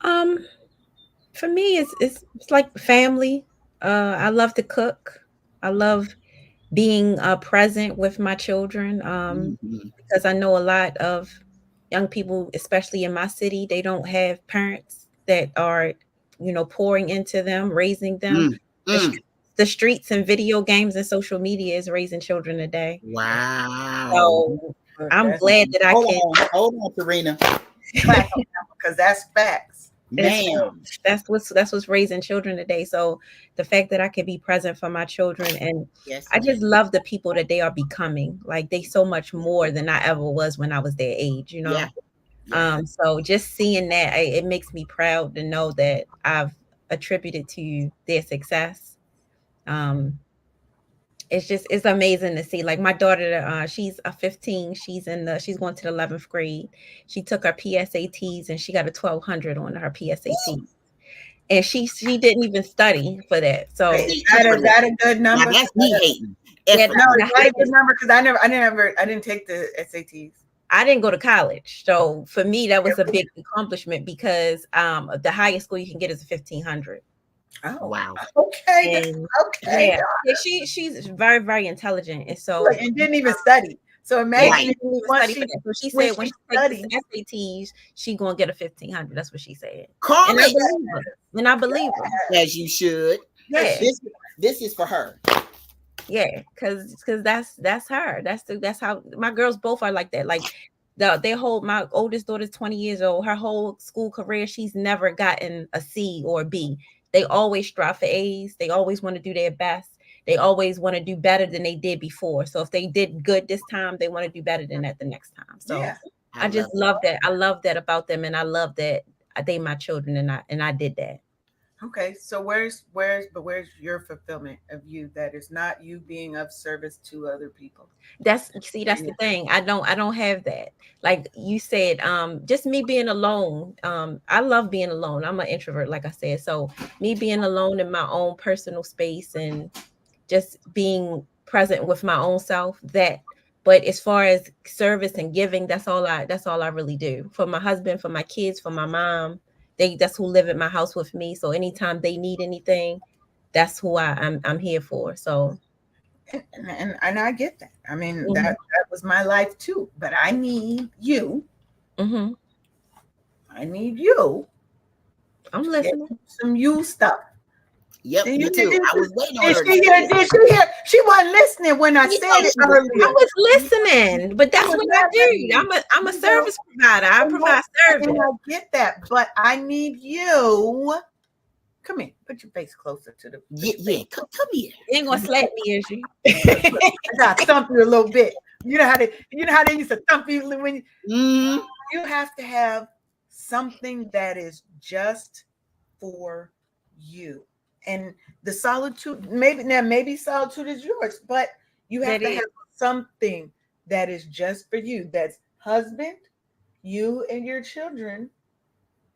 For me, it's like family. I love to cook. I love being present with my children because I know a lot of young people, especially in my city, they don't have parents that are, pouring into them, raising them. The, the streets and video games and social media is raising children today. Wow. So I'm glad that I can. Hold on, Terrina. Because that's facts. Ma'am. That's what's raising children today. So the fact that I can be present for my children, and I just love the people that they are becoming. Like, they so much more than I ever was when I was their age, So just seeing that, it makes me proud to know that I've attributed to their success. It's amazing to see. Like, my daughter, she's a 15. She's going to the 11th grade. She took her PSATs and she got a 1200 on her PSAT. And she didn't even study for that. So that a good number? Now that's me hating. No, that's a good number, because I didn't take the SATs. I didn't go to college. So for me, that was a big accomplishment, because the highest score you can get is a 1500. Oh wow. Okay. Yeah. She's very, very intelligent. And so and didn't even study. So imagine so she said when she takes the SATs, she's gonna get a 1500. That's what she said. And I believe her. As you should. Yeah. This is for her. Yeah, because that's her. That's how my girls both are like that. Like, my oldest daughter's 20 years old. Her whole school career, she's never gotten a C or a B. They always strive for A's. They always want to do their best. They always want to do better than they did before. So if they did good this time, they want to do better than that the next time. So I just love that. I love that about them, and I love that they my children, and I did that. Okay, so where's your fulfillment of you that is not you being of service to other people? That's the thing. I don't have that. Like you said, just me being alone. I love being alone. I'm an introvert, like I said. So me being alone in my own personal space and just being present with my own self, but as far as service and giving, that's all I really do. For my husband, for my kids, for my mom. That's who live at my house with me. So anytime they need anything, that's who I'm here for. So and I get that. I mean, that was my life too. But I need you. Mm-hmm. I need you. I'm listening. Some you stuff. Yep, me too. I was waiting on her. Did she hear? She wasn't listening when I said it earlier. I was listening, but that's what I do. I'm a service provider. I provide service. I get that, but I need you. Come here. Put your face closer to the. Yeah. Come here. You ain't gonna slap me, is you? I gotta thump you a little bit. You know how they used to thump you when you have to have something that is just for you. And the solitude, maybe solitude is yours, but you have to have something that is just for you. That's husband, you and your children,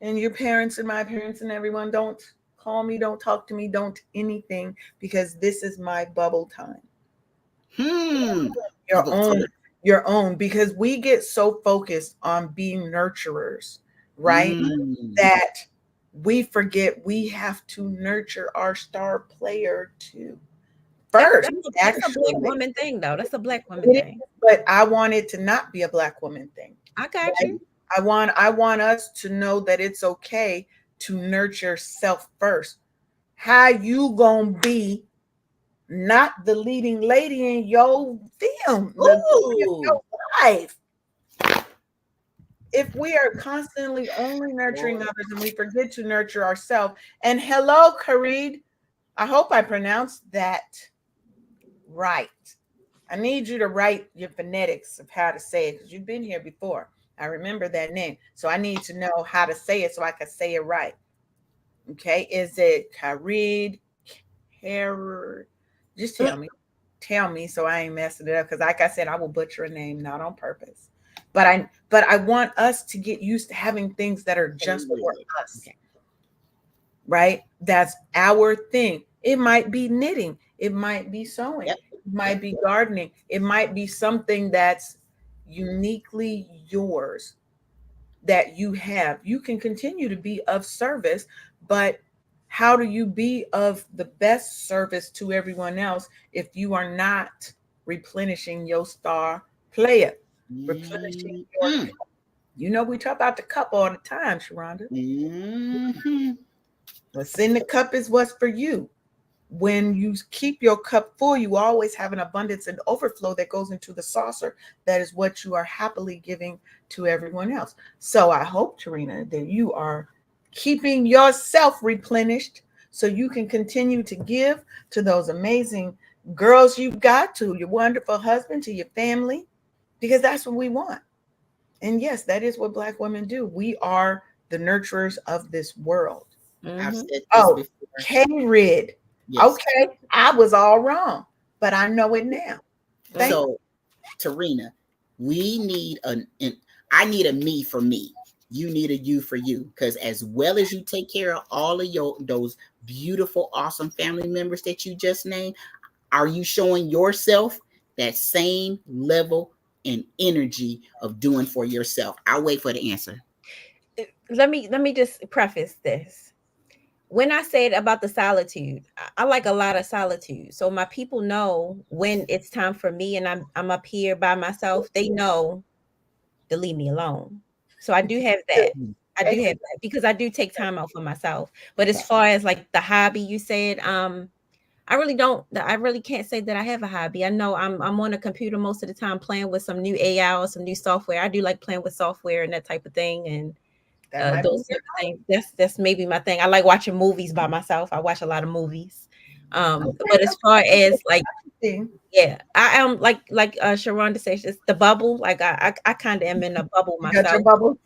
and your parents and my parents and everyone. Don't call me, don't talk to me, don't anything, because this is my bubble time. Your own, because we get so focused on being nurturers, right? That we forget we have to nurture our star player too. First, that's a black woman thing, though. That's a black woman thing. But I want it to not be a black woman thing. I got you. I want us to know that it's okay to nurture self first. How you gonna be not the leading lady in your film, your life? If we are constantly only nurturing others and we forget to nurture ourselves. And hello, Kareed. I hope I pronounced that right. I need you to write your phonetics of how to say it, because you've been here before. I remember that name. So I need to know how to say it so I can say it right. Okay. Is it Kareed? Just tell me so I ain't messing it up. Because like I said, I will butcher a name, not on purpose. But I want us to get used to having things that are just for us. Right? That's our thing. It might be knitting. It might be sewing. It might be gardening. It might be something that's uniquely yours that you have. You can continue to be of service, but how do you be of the best service to everyone else if you are not replenishing your star player? Replenishing your You know, we talk about the cup all the time, Sharonda. Mm-hmm. What's in the cup is what's for you. When you keep your cup full, you always have an abundance and overflow that goes into the saucer. That is what you are happily giving to everyone else. So I hope, Terrina, that you are keeping yourself replenished so you can continue to give to those amazing girls you've got, to your wonderful husband, to your family, because that's what we want. And yes, that is what Black women do. We are the nurturers of this world. I've Mm-hmm. said this Oh, before. K-Rid. Yes. Okay, I was all wrong, but I know it now. Thank So, Terrina, we need I need a me for me. You need a you for you. Because as well as you take care of all of those beautiful, awesome family members that you just named, are you showing yourself that same level and energy of doing for yourself? I'll wait for the answer. Let me just preface this. When I said about the solitude, I like a lot of solitude. So my people know when it's time for me and I'm up here by myself, they know to leave me alone. So I do have that. I do have that because I do take time out for myself. But as far as like the hobby you said, I really don't. I really can't say that I have a hobby. I know I'm on a computer most of the time playing with some new AI or some new software. I do like playing with software and that type of thing, and that might those be type of things. That's maybe my thing. I like watching movies by myself. I watch a lot of movies. But as far as like, thing. yeah, I am like Sharonda says, it's the bubble. Like I kind of am in a bubble You got your myself. bubble.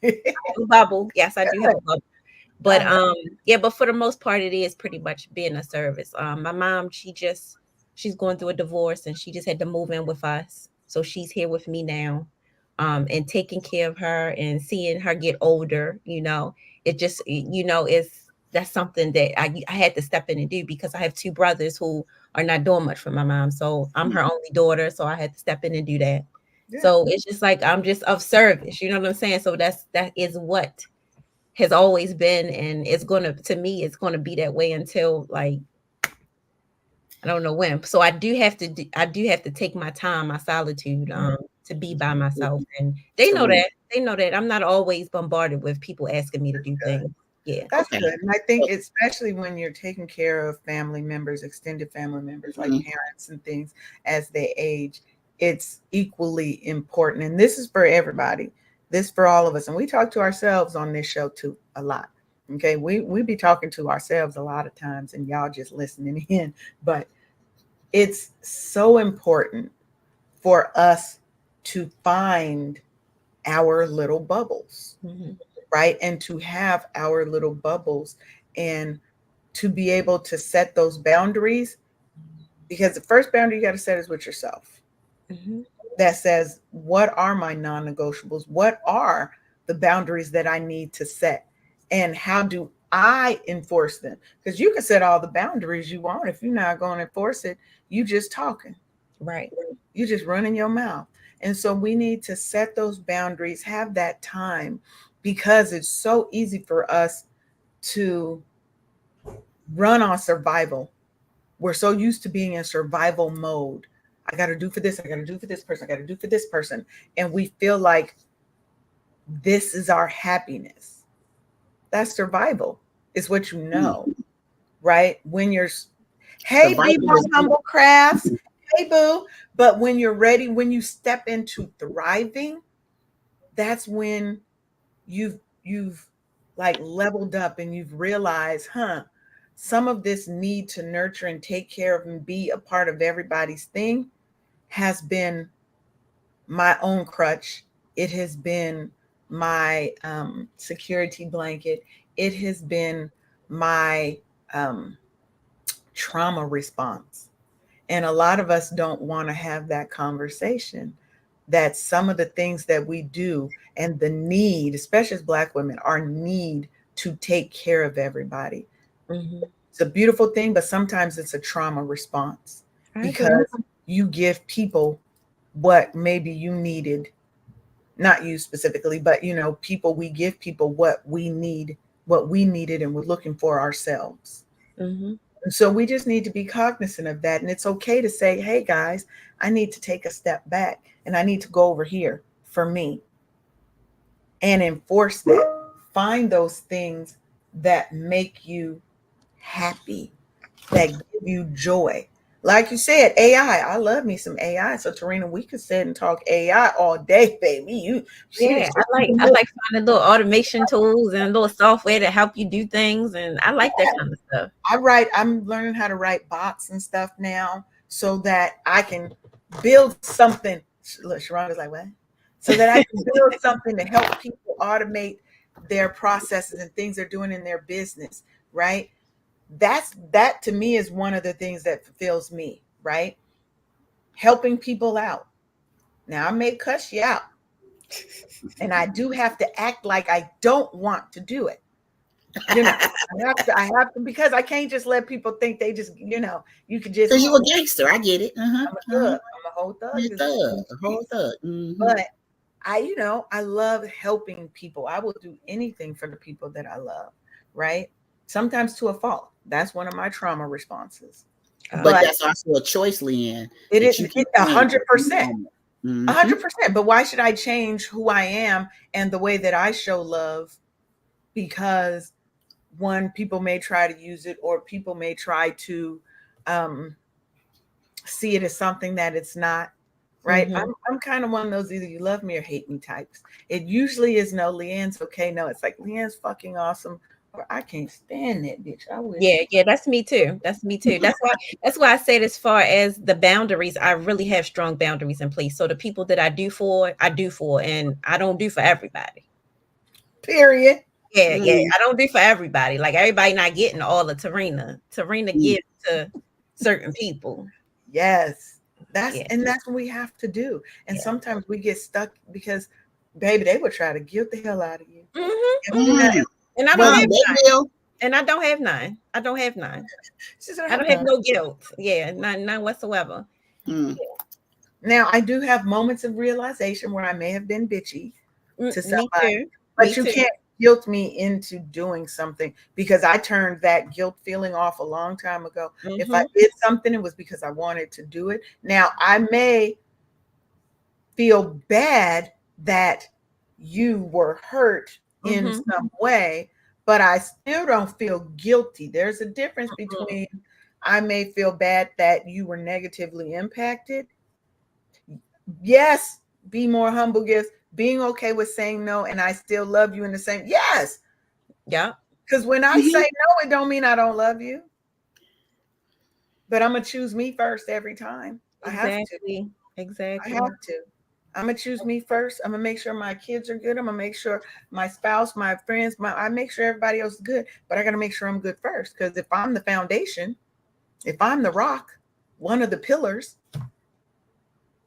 Bubble. Yes, I do have a bubble. But Uh-huh. yeah, but for the most part it is pretty much being a service. My mom, she's going through a divorce and she just had to move in with us. So she's here with me now. And taking care of her and seeing her get older, it just is that's something that I had to step in and do because I have two brothers who are not doing much for my mom. So I'm her only daughter, so I had to step in and do that. Yeah. So it's just like I'm just of service, you know what I'm saying? So that is what has always been, and to me it's gonna be that way until like I don't know when. So I do have to take my time, my solitude, to be by myself. And Terrina. they know that I'm not always bombarded with people asking me to do things. Yeah. That's Okay. good. And I think especially when you're taking care of family members, extended family members like parents and things as they age, it's equally important. And this is for everybody. This for all of us. And we talk to ourselves on this show too a lot. Okay. We be talking to ourselves a lot of times and y'all just listening in. But it's so important for us to find our little bubbles, right? And to have our little bubbles and to be able to set those boundaries, because the first boundary you got to set is with yourself. That says, what are my non-negotiables? What are the boundaries that I need to set? And how do I enforce them? Because you can set all the boundaries you want. If you're not going to enforce it, you just talking. Right. You just running your mouth. And so we need to set those boundaries, have that time, because it's so easy for us to run on survival. We're so used to being in survival mode. I got to do for this. I got to do for this person. I got to do for this person. And we feel like this is our happiness. That's survival. It's what you know, right? When you're, hey, be my humble crafts. Hey, boo. But when you're ready, when you step into thriving, that's when you've like leveled up and you've realized, some of this need to nurture and take care of and be a part of everybody's thing has been my own crutch. It has been my security blanket. It has been my trauma response. And a lot of us don't want to have that conversation, that some of the things that we do and the need, especially as Black women, our need to take care of everybody. It's a beautiful thing, but sometimes it's a trauma response because you give people what maybe you needed, not you specifically, but people, we give people what we need, what we needed and we're looking for ourselves. And so we just need to be cognizant of that. And it's okay to say, hey guys, I need to take a step back and I need to go over here for me. and enforce that. Find those things that make you happy, that give you joy. Like you said, AI. I love me some AI. So Terrina, we could sit and talk AI all day, baby. You Yeah, seriously. I like finding little automation tools and little software to help you do things, and I like that kind of stuff. I'm learning how to write bots and stuff now so that I can build something. Look, Sharonda's like, what? So that I can build something to help people automate their processes and things they're doing in their business, right? That to me is one of the things that fulfills me, right? Helping people out. Now I may cuss you out, and I do have to act like I don't want to do it. You know, I have to because I can't just let people think they just, you could just. Because you a gangster. I get it. I'm a thug. I'm a whole thug. You're a thug. A whole thug. But I love helping people. I will do anything for the people that I love, right? Sometimes to a fault. That's one of my trauma responses. But that's also a choice, Leanne. It is 100%. 100%. But why should I change who I am and the way that I show love? Because one, people may try to use it, or people may try to see it as something that it's not. Right. I'm kind of one of those either you love me or hate me types. It usually is no, Leanne's okay. No, it's like Leanne's fucking awesome. Or I can't stand that bitch. I wish. Yeah, that's me too. That's me too. That's why I said as far as the boundaries, I really have strong boundaries in place. So the people that I do for, and I don't do for everybody. Period. Yeah, I don't do for everybody. Like everybody not getting all of Terrina. Terrina gives to certain people. Yes. And that's what we have to do. And sometimes we get stuck because, baby, they would try to guilt the hell out of you. And I don't have none. And I don't have none. I don't have none. I don't have no guilt. Yeah, none whatsoever. Now I do have moments of realization where I may have been bitchy to somebody, but you can't guilt me into doing something because I turned that guilt feeling off a long time ago. If I did something, it was because I wanted to do it. Now I may feel bad that you were hurt in some way, but I still don't feel guilty. There's a difference between I may feel bad that you were negatively impacted. Yes, be more humble, gifts, being okay with saying no, and I still love you in the same. Yes. Yeah. Because when I say no, it don't mean I don't love you. But I'm going to choose me first every time. Exactly. I have to. Exactly. I have to. I'm going to choose me first. I'm going to make sure my kids are good. I'm going to make sure my spouse, my friends, I make sure everybody else is good. But I got to make sure I'm good first. Because if I'm the foundation, if I'm the rock, one of the pillars,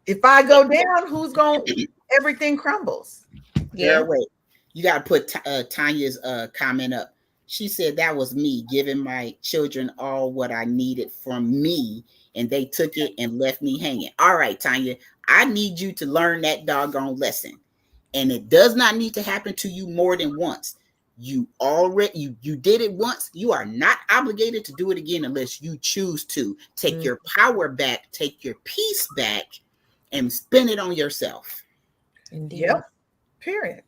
if I go down, who's going to, everything crumbles. Yeah, wait. You got to put Tanya's comment up. She said that was me giving my children all what I needed from me, and they took it and left me hanging. All right, Tanya, I need you to learn that doggone lesson. And it does not need to happen to you more than once. You already you did it once. You are not obligated to do it again unless you choose to. Take your power back, take your peace back, and spend it on yourself. Indeed. Yep. Period.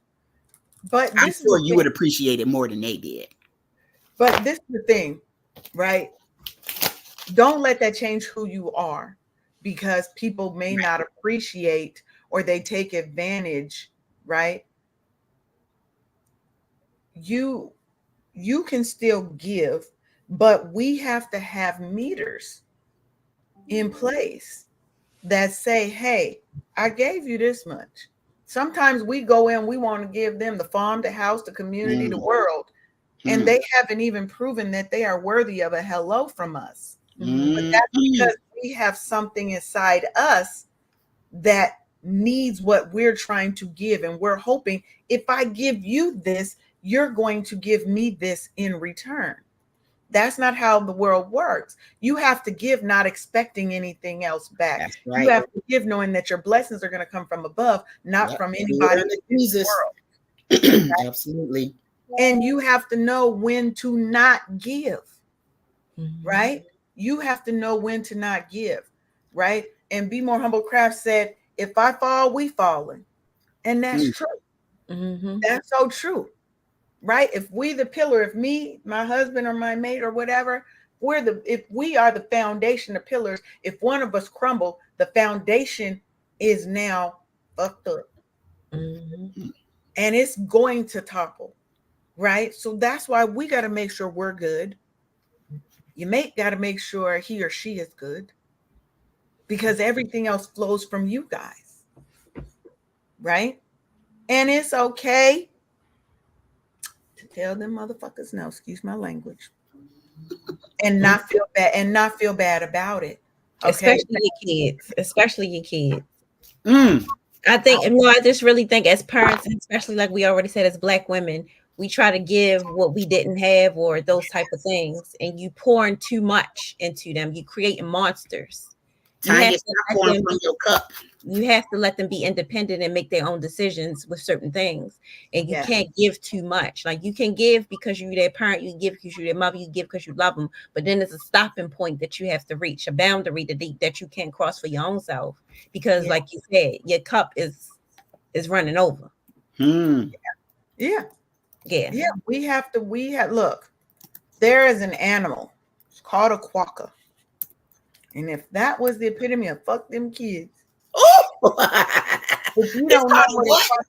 But I'm sure you would appreciate it more than they did. But this is the thing, right? Don't let that change who you are, because people may not appreciate or they take advantage, right? You can still give, but we have to have meters in place that say, hey, I gave you this much. Sometimes we go in, we want to give them the farm, the house, the community, the world. And they haven't even proven that they are worthy of a hello from us. But that's because we have something inside us that needs what we're trying to give. And we're hoping if I give you this, you're going to give me this in return. That's not how the world works. You have to give not expecting anything else back. That's right. You have to give knowing that your blessings are going to come from above, not from anybody in the world. Absolutely. And you have to know when to not give, right? You have to know when to not give, right? And Be More Humble Craft said, if I fall, we falling. And that's true. Mm-hmm. That's so true, right? If we the pillar, if me, my husband, or my mate, or whatever, if we are the foundation, the pillars, if one of us crumble, the foundation is now fucked up. Mm-hmm. And it's going to topple, right? So that's why we got to make sure we're good. Your mate got to make sure he or she is good, because everything else flows from you guys, right? And it's okay to tell them motherfuckers no, excuse my language, and not feel bad about it. Okay. Especially your kids. Especially your kids. Mm. I think, and I just really think as parents, and especially like we already said, as Black women, we try to give what we didn't have or those type of things, and you pouring too much into them. You creating monsters. You have Tanya, to stop let pouring them from your cup. you have to let them be independent and make their own decisions with certain things. And you Yeah. can't give too much. Like you can give because you're their parent, you give because you're their mother, you give because you love them. But then there's a stopping point that you have to reach, a boundary that you can't cross for your own self. Because like you said, your cup is running over. Hmm. Yeah. Yeah. Yeah. We have, look, there is an animal. It's called a quokka. And if that was the epitome of fuck them kids, Oh, if you it's don't know called what what?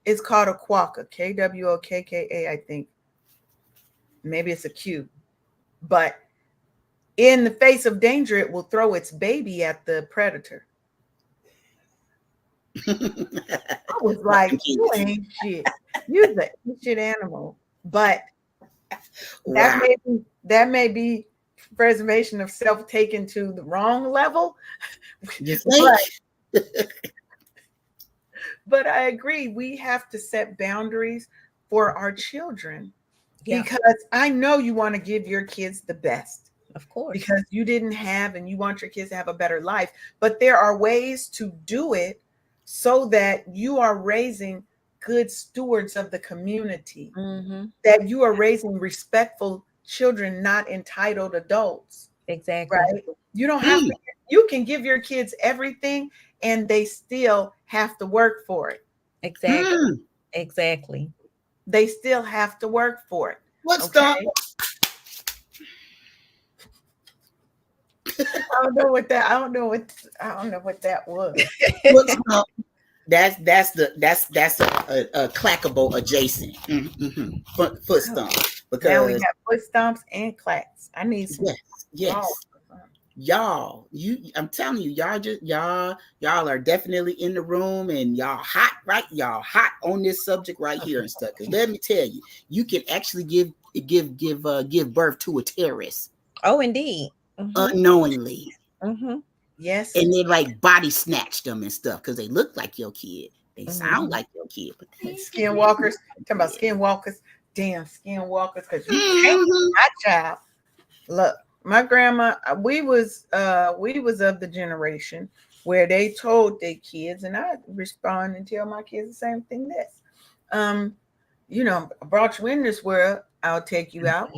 it's called a quokka, Kwokka, I think. Maybe it's a Q. But in the face of danger, it will throw its baby at the predator. I was like, you ain't shit. You're the shit animal. But Wow. that may be preservation of self taken to the wrong level. You think? But I agree, we have to set boundaries for our children, Yeah. because I know you want to give your kids the best, Of course. because you didn't have and you want your kids to have a better life. But there are ways to do it so that you are raising good stewards of the community, Mm-hmm. that you are raising respectful children, not entitled adults. Exactly. Right? You don't have to, you can give your kids everything and they still have to work for it. Exactly. Exactly. They still have to work for it. What's Okay. the? I don't know what that was. What's the? That's a clackable adjacent. Mm-hmm. Foot stomp. Now we Because have foot stomps and clacks. I need some. yes. Y'all, I'm telling you, y'all are definitely in the room, and y'all hot, right? Y'all hot on this subject right here and stuff. Because let me tell you, you can actually give birth to a terrorist. Oh, indeed. Unknowingly. Mm-hmm. Yes. And they like body snatch them and stuff because they look like your kid. They sound like your kid, but they Skinwalkers. Talking about skinwalkers. Damn skinwalkers, because you can't my child. Look, my grandma, we was of the generation where they told their kids, and I respond and tell my kids the same thing. This, I brought you in this world, I'll take you out.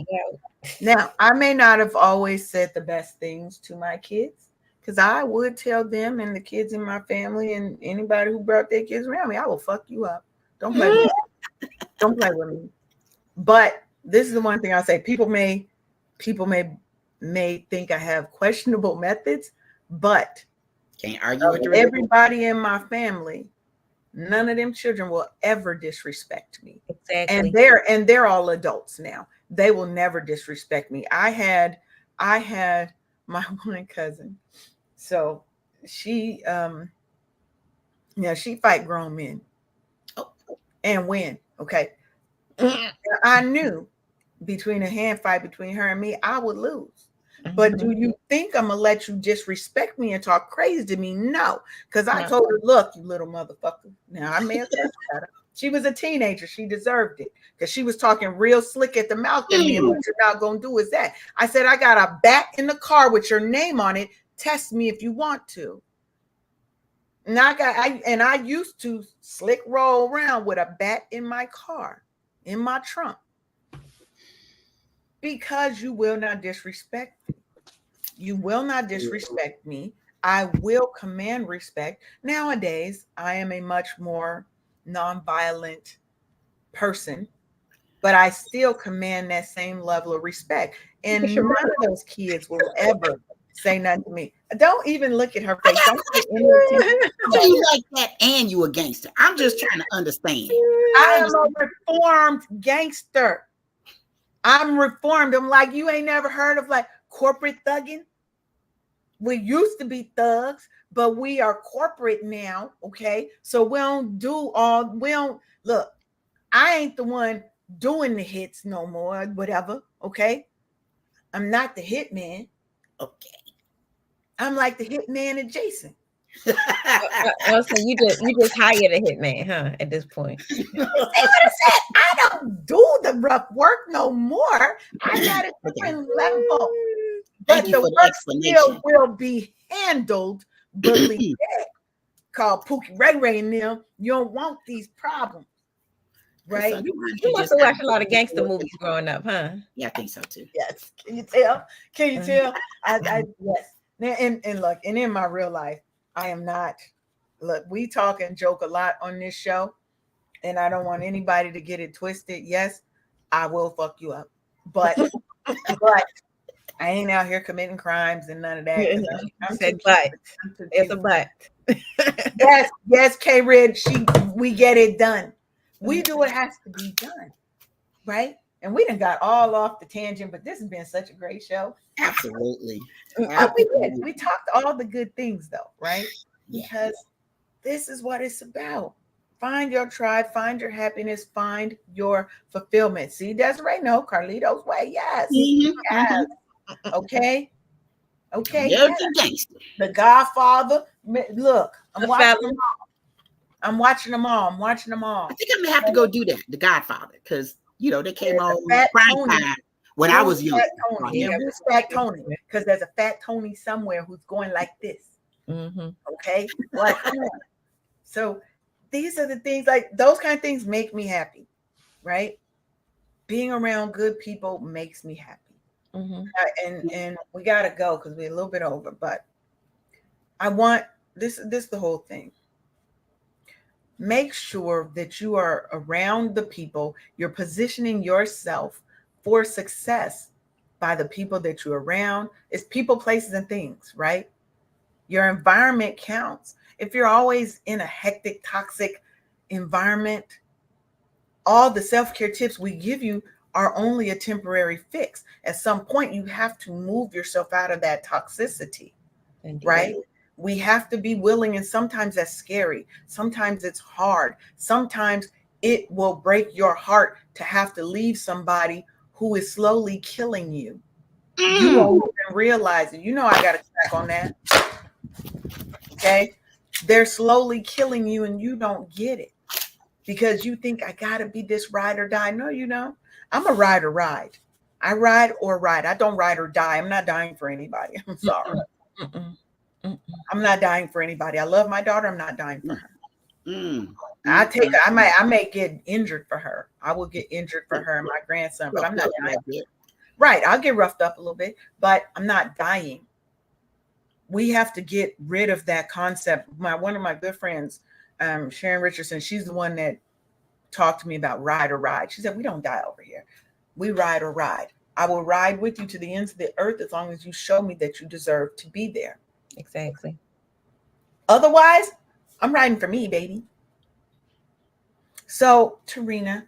Now, I may not have always said the best things to my kids, because I would tell them and the kids in my family and anybody who brought their kids around me, I will fuck you up. Don't play with me. Don't play with me. But this is the one thing I'll say. People may think I have questionable methods, but can't argue with everybody in my family, none of them children will ever disrespect me. Exactly. And they're all adults now. They will never disrespect me. I had my one cousin. So she she fight grown men. And win. Okay. I knew between a hand fight between her and me, I would lose. But do you think I'm gonna let you disrespect me and talk crazy to me? No, because I told her, look, you little motherfucker. Now I may have said that. She was a teenager. She deserved it because she was talking real slick at the mouth at me. And what you're not gonna do is that. I said, I got a bat in the car with your name on it. Test me if you want to. And I used to slick roll around with a bat in my car, in my trunk. Because you will not disrespect me. You will not disrespect me. I will command respect. Nowadays, I am a much more nonviolent person, but I still command that same level of respect. And none of those kids will ever say nothing to me. Don't even look at her face. Don't pay any attention. How you like that and you a gangster? I'm just trying to understand. I am a reformed gangster. I'm reformed. I'm like, you ain't never heard of like corporate thugging? We used to be thugs, but we are corporate now. Okay. So we don't look, I ain't the one doing the hits no more, whatever. Okay. I'm not the hitman. Okay. I'm like the hitman adjacent. So you just hired a hitman, huh? At this point. See what I said? I don't do the rough work no more. I got a different level. But the work still will be handled. Bully called Pookie Ray Ray and them. You don't want these problems. Right? You must have watched a lot of gangster movies growing up, huh? Yeah, I think so too. Yes. Can you tell? Can you tell? I yes. And look, and in my real life, I am not. Look, we talk and joke a lot on this show, and I don't want anybody to get it twisted. Yes, I will fuck you up, but I ain't out here committing crimes and none of that. I said, but it's a but. yes, K Red, we get it done. We do what has to be done, right? And we done got all off the tangent, but this has been such a great show. Absolutely. We talked all the good things though, right? Because this is what it's about. Find your tribe, find your happiness, find your fulfillment. See, Desiree, no, Carlito's way, yes. Mm-hmm. Yes. Okay. Yes. The Godfather. Look, I'm watching them all. I think I'm gonna have to go do that. The Godfather, because they came on prime time when I was young. Who's Fat Tony? Because there's a Fat Tony somewhere who's going like this. Mm-hmm. Okay. Like, so these are the things, like those kind of things make me happy, right? Being around good people makes me happy. Mm-hmm. And we gotta go because we're a little bit over, but I want this the whole thing. Make sure that you are around the people, you're positioning yourself for success by the people that you're around. It's people, places, and things, right? Your environment counts. If you're always in a hectic, toxic environment, all the self-care tips we give you are only a temporary fix. At some point, you have to move yourself out of that toxicity, right? We have to be willing, and sometimes that's scary. Sometimes it's hard. Sometimes it will break your heart to have to leave somebody who is slowly killing you. You won't even realize it. I got to track on that. Okay? They're slowly killing you and you don't get it because you think I got to be this ride or die. No, you don't. I'm a ride or ride. I ride or ride. I don't ride or die. I'm not dying for anybody. I'm sorry. I'm not dying for anybody. I love my daughter. I'm not dying for her. I may get injured for her. I will get injured for her and my grandson, but I'm not dying. Right. I'll get roughed up a little bit, but I'm not dying. We have to get rid of that concept. One of my good friends, Sharon Richardson, she's the one that talked to me about ride or ride. She said, we don't die over here. We ride or ride. I will ride with you to the ends of the earth as long as you show me that you deserve to be there. Exactly. Otherwise, I'm riding for me, baby. So, Terrina,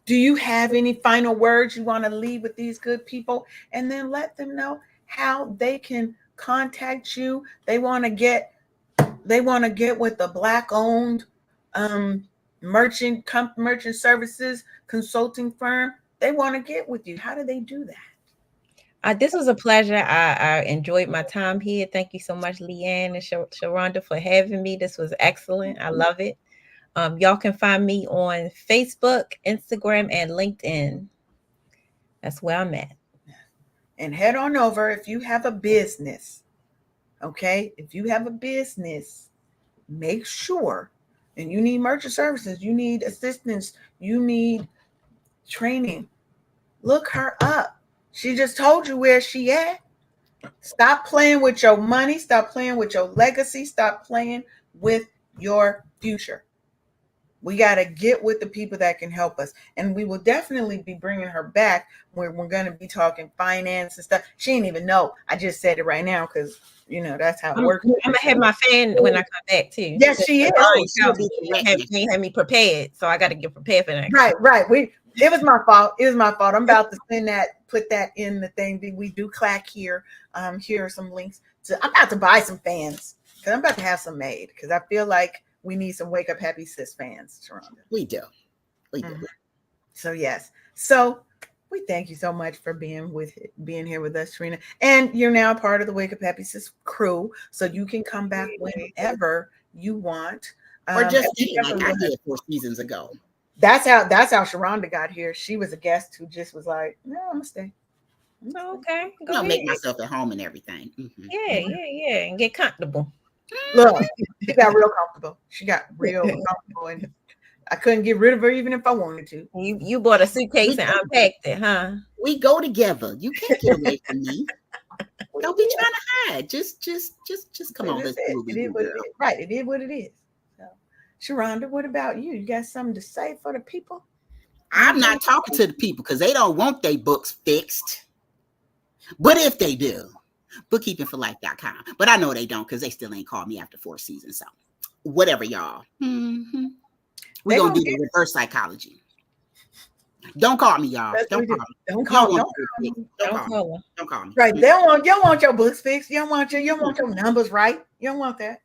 do you have any final words you want to leave with these good people? And then let them know how they can contact you. They want to get with the Black-owned merchant services consulting firm. They want to get with you. How do they do that? This was a pleasure. I enjoyed my time here. Thank you so much, Leanne and Sharonda, for having me. This was excellent. I love it. Y'all can find me on Facebook, Instagram, and LinkedIn. That's where I'm at. And head on over if you have a business. Okay? If you have a business, make sure, and you need merchant services, you need assistance, you need training. Look her up. She just told you where she at. Stop playing with your money. Stop playing with your legacy. Stop playing with your future. We got to get with the people that can help us. And we will definitely be bringing her back where we're going to be talking finance and stuff. She didn't even know. I just said it right now because, that's how it works. I'm going to have my fan when I come back, too. Yes, she is. They had me prepared, so I got to get prepared for that. Right. It was my fault. I'm about to put that in the thing. We do clack here. Here are some links. I'm about to buy some fans because I'm about to have some made because I feel like we need some Wake Up Happy Sis fans, Sharonda. We do. Mm-hmm. So yes. So we thank you so much for being here with us, Terrina. And you're now part of the Wake Up Happy Sis crew, so you can come back whenever you want. Or just like I did 4 seasons ago. That's how Sharonda got here. She was a guest who just was like, "No, I'm gonna stay." Okay, go ahead. Make myself at home and everything. Mm-hmm. Yeah, and get comfortable. Look, she got real comfortable. And I couldn't get rid of her even if I wanted to. You bought a suitcase and unpacked it, huh? We go together. You can't get away from me. Don't be trying to hide. Just come on. Let's do it. Right. It is what it is. So, Sharonda, what about you? You got something to say for the people? I'm not talking to the people because they don't want their books fixed. But if they do, bookkeepingforlife.com. But I know they don't because they still ain't called me after 4 seasons. So whatever, y'all. Mm-hmm. We're going to do the reverse psychology. Don't call me, y'all. Don't call me. Right. They don't want your books fixed. You don't want your numbers right. You don't want that.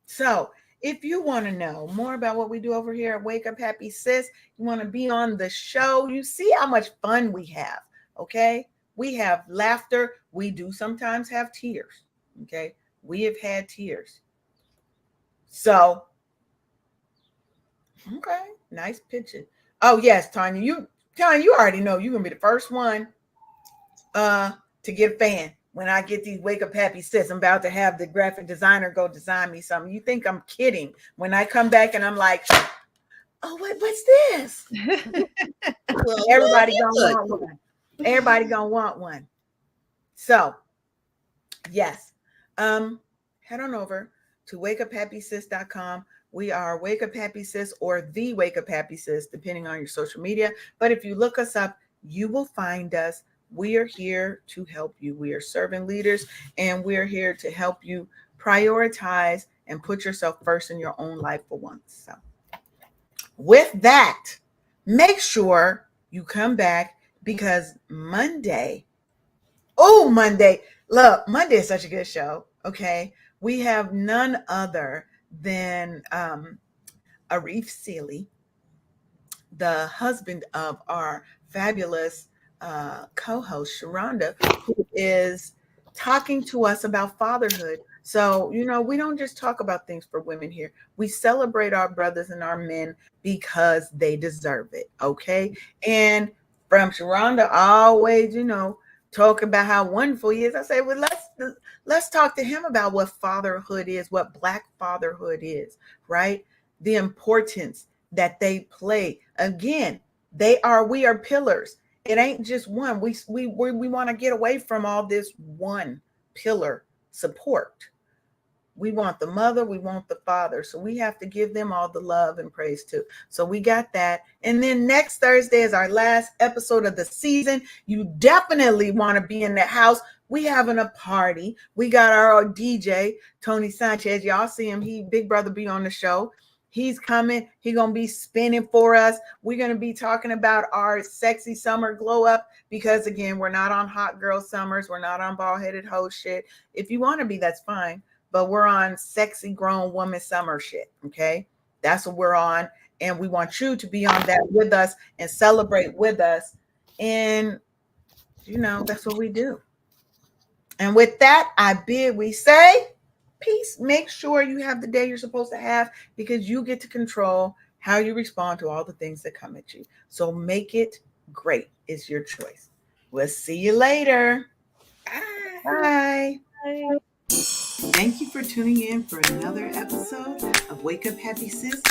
So if you want to know more about what we do over here at Wake Up Happy Sis, you want to be on the show, you see how much fun we have. Okay. We have laughter. We do sometimes have tears. Okay. We have had tears. So, okay. Nice picture. Oh, yes, Tanya. You already know you're going to be the first one to get a fan. When I get these Wake Up Happy Sis, I'm about to have the graphic designer go design me something. You think I'm kidding? When I come back and I'm like, oh, what's this? Everybody gonna want one. Everybody gonna want one. So, yes. Head on over to wakeuphappysis.com. We are Wake Up Happy Sis or the Wake Up Happy Sis, depending on your social media. But if you look us up, you will find us. We are here to help you. We are servant leaders, and we're here to help you prioritize and put yourself first in your own life for once. So with that, make sure you come back because Monday, look, Monday is such a good show. Okay. We have none other than Arif Sealy, the husband of our fabulous co-host Sharonda, who is talking to us about fatherhood. So, we don't just talk about things for women here. We celebrate our brothers and our men because they deserve it. Okay. And from Sharonda, always, talk about how wonderful he is. I say, well, let's talk to him about what fatherhood is, what Black fatherhood is, right? The importance that they play. Again, we are pillars. It ain't just one. We want to get away from all this one pillar support. We want the mother, we want the father. So we have to give them all the love and praise too. So we got that. And then next Thursday is our last episode of the season. You definitely want to be in the house. We having a party. We got our DJ, Tony Sanchez. Y'all see him. Big brother be on the show. He's coming. He's going to be spinning for us. We're going to be talking about our sexy summer glow up because, again, we're not on hot girl summers. We're not on bald-headed hoe shit. If you want to be, that's fine. But we're on sexy grown woman summer shit, okay? That's what we're on. And we want you to be on that with us and celebrate with us. And, that's what we do. And with that, we say peace. Make sure you have the day you're supposed to have because you get to control how you respond to all the things that come at you. So make it great. It's your choice. We'll see you later. Bye. Bye. Thank you for tuning in for another episode of Wake Up Happy Sis.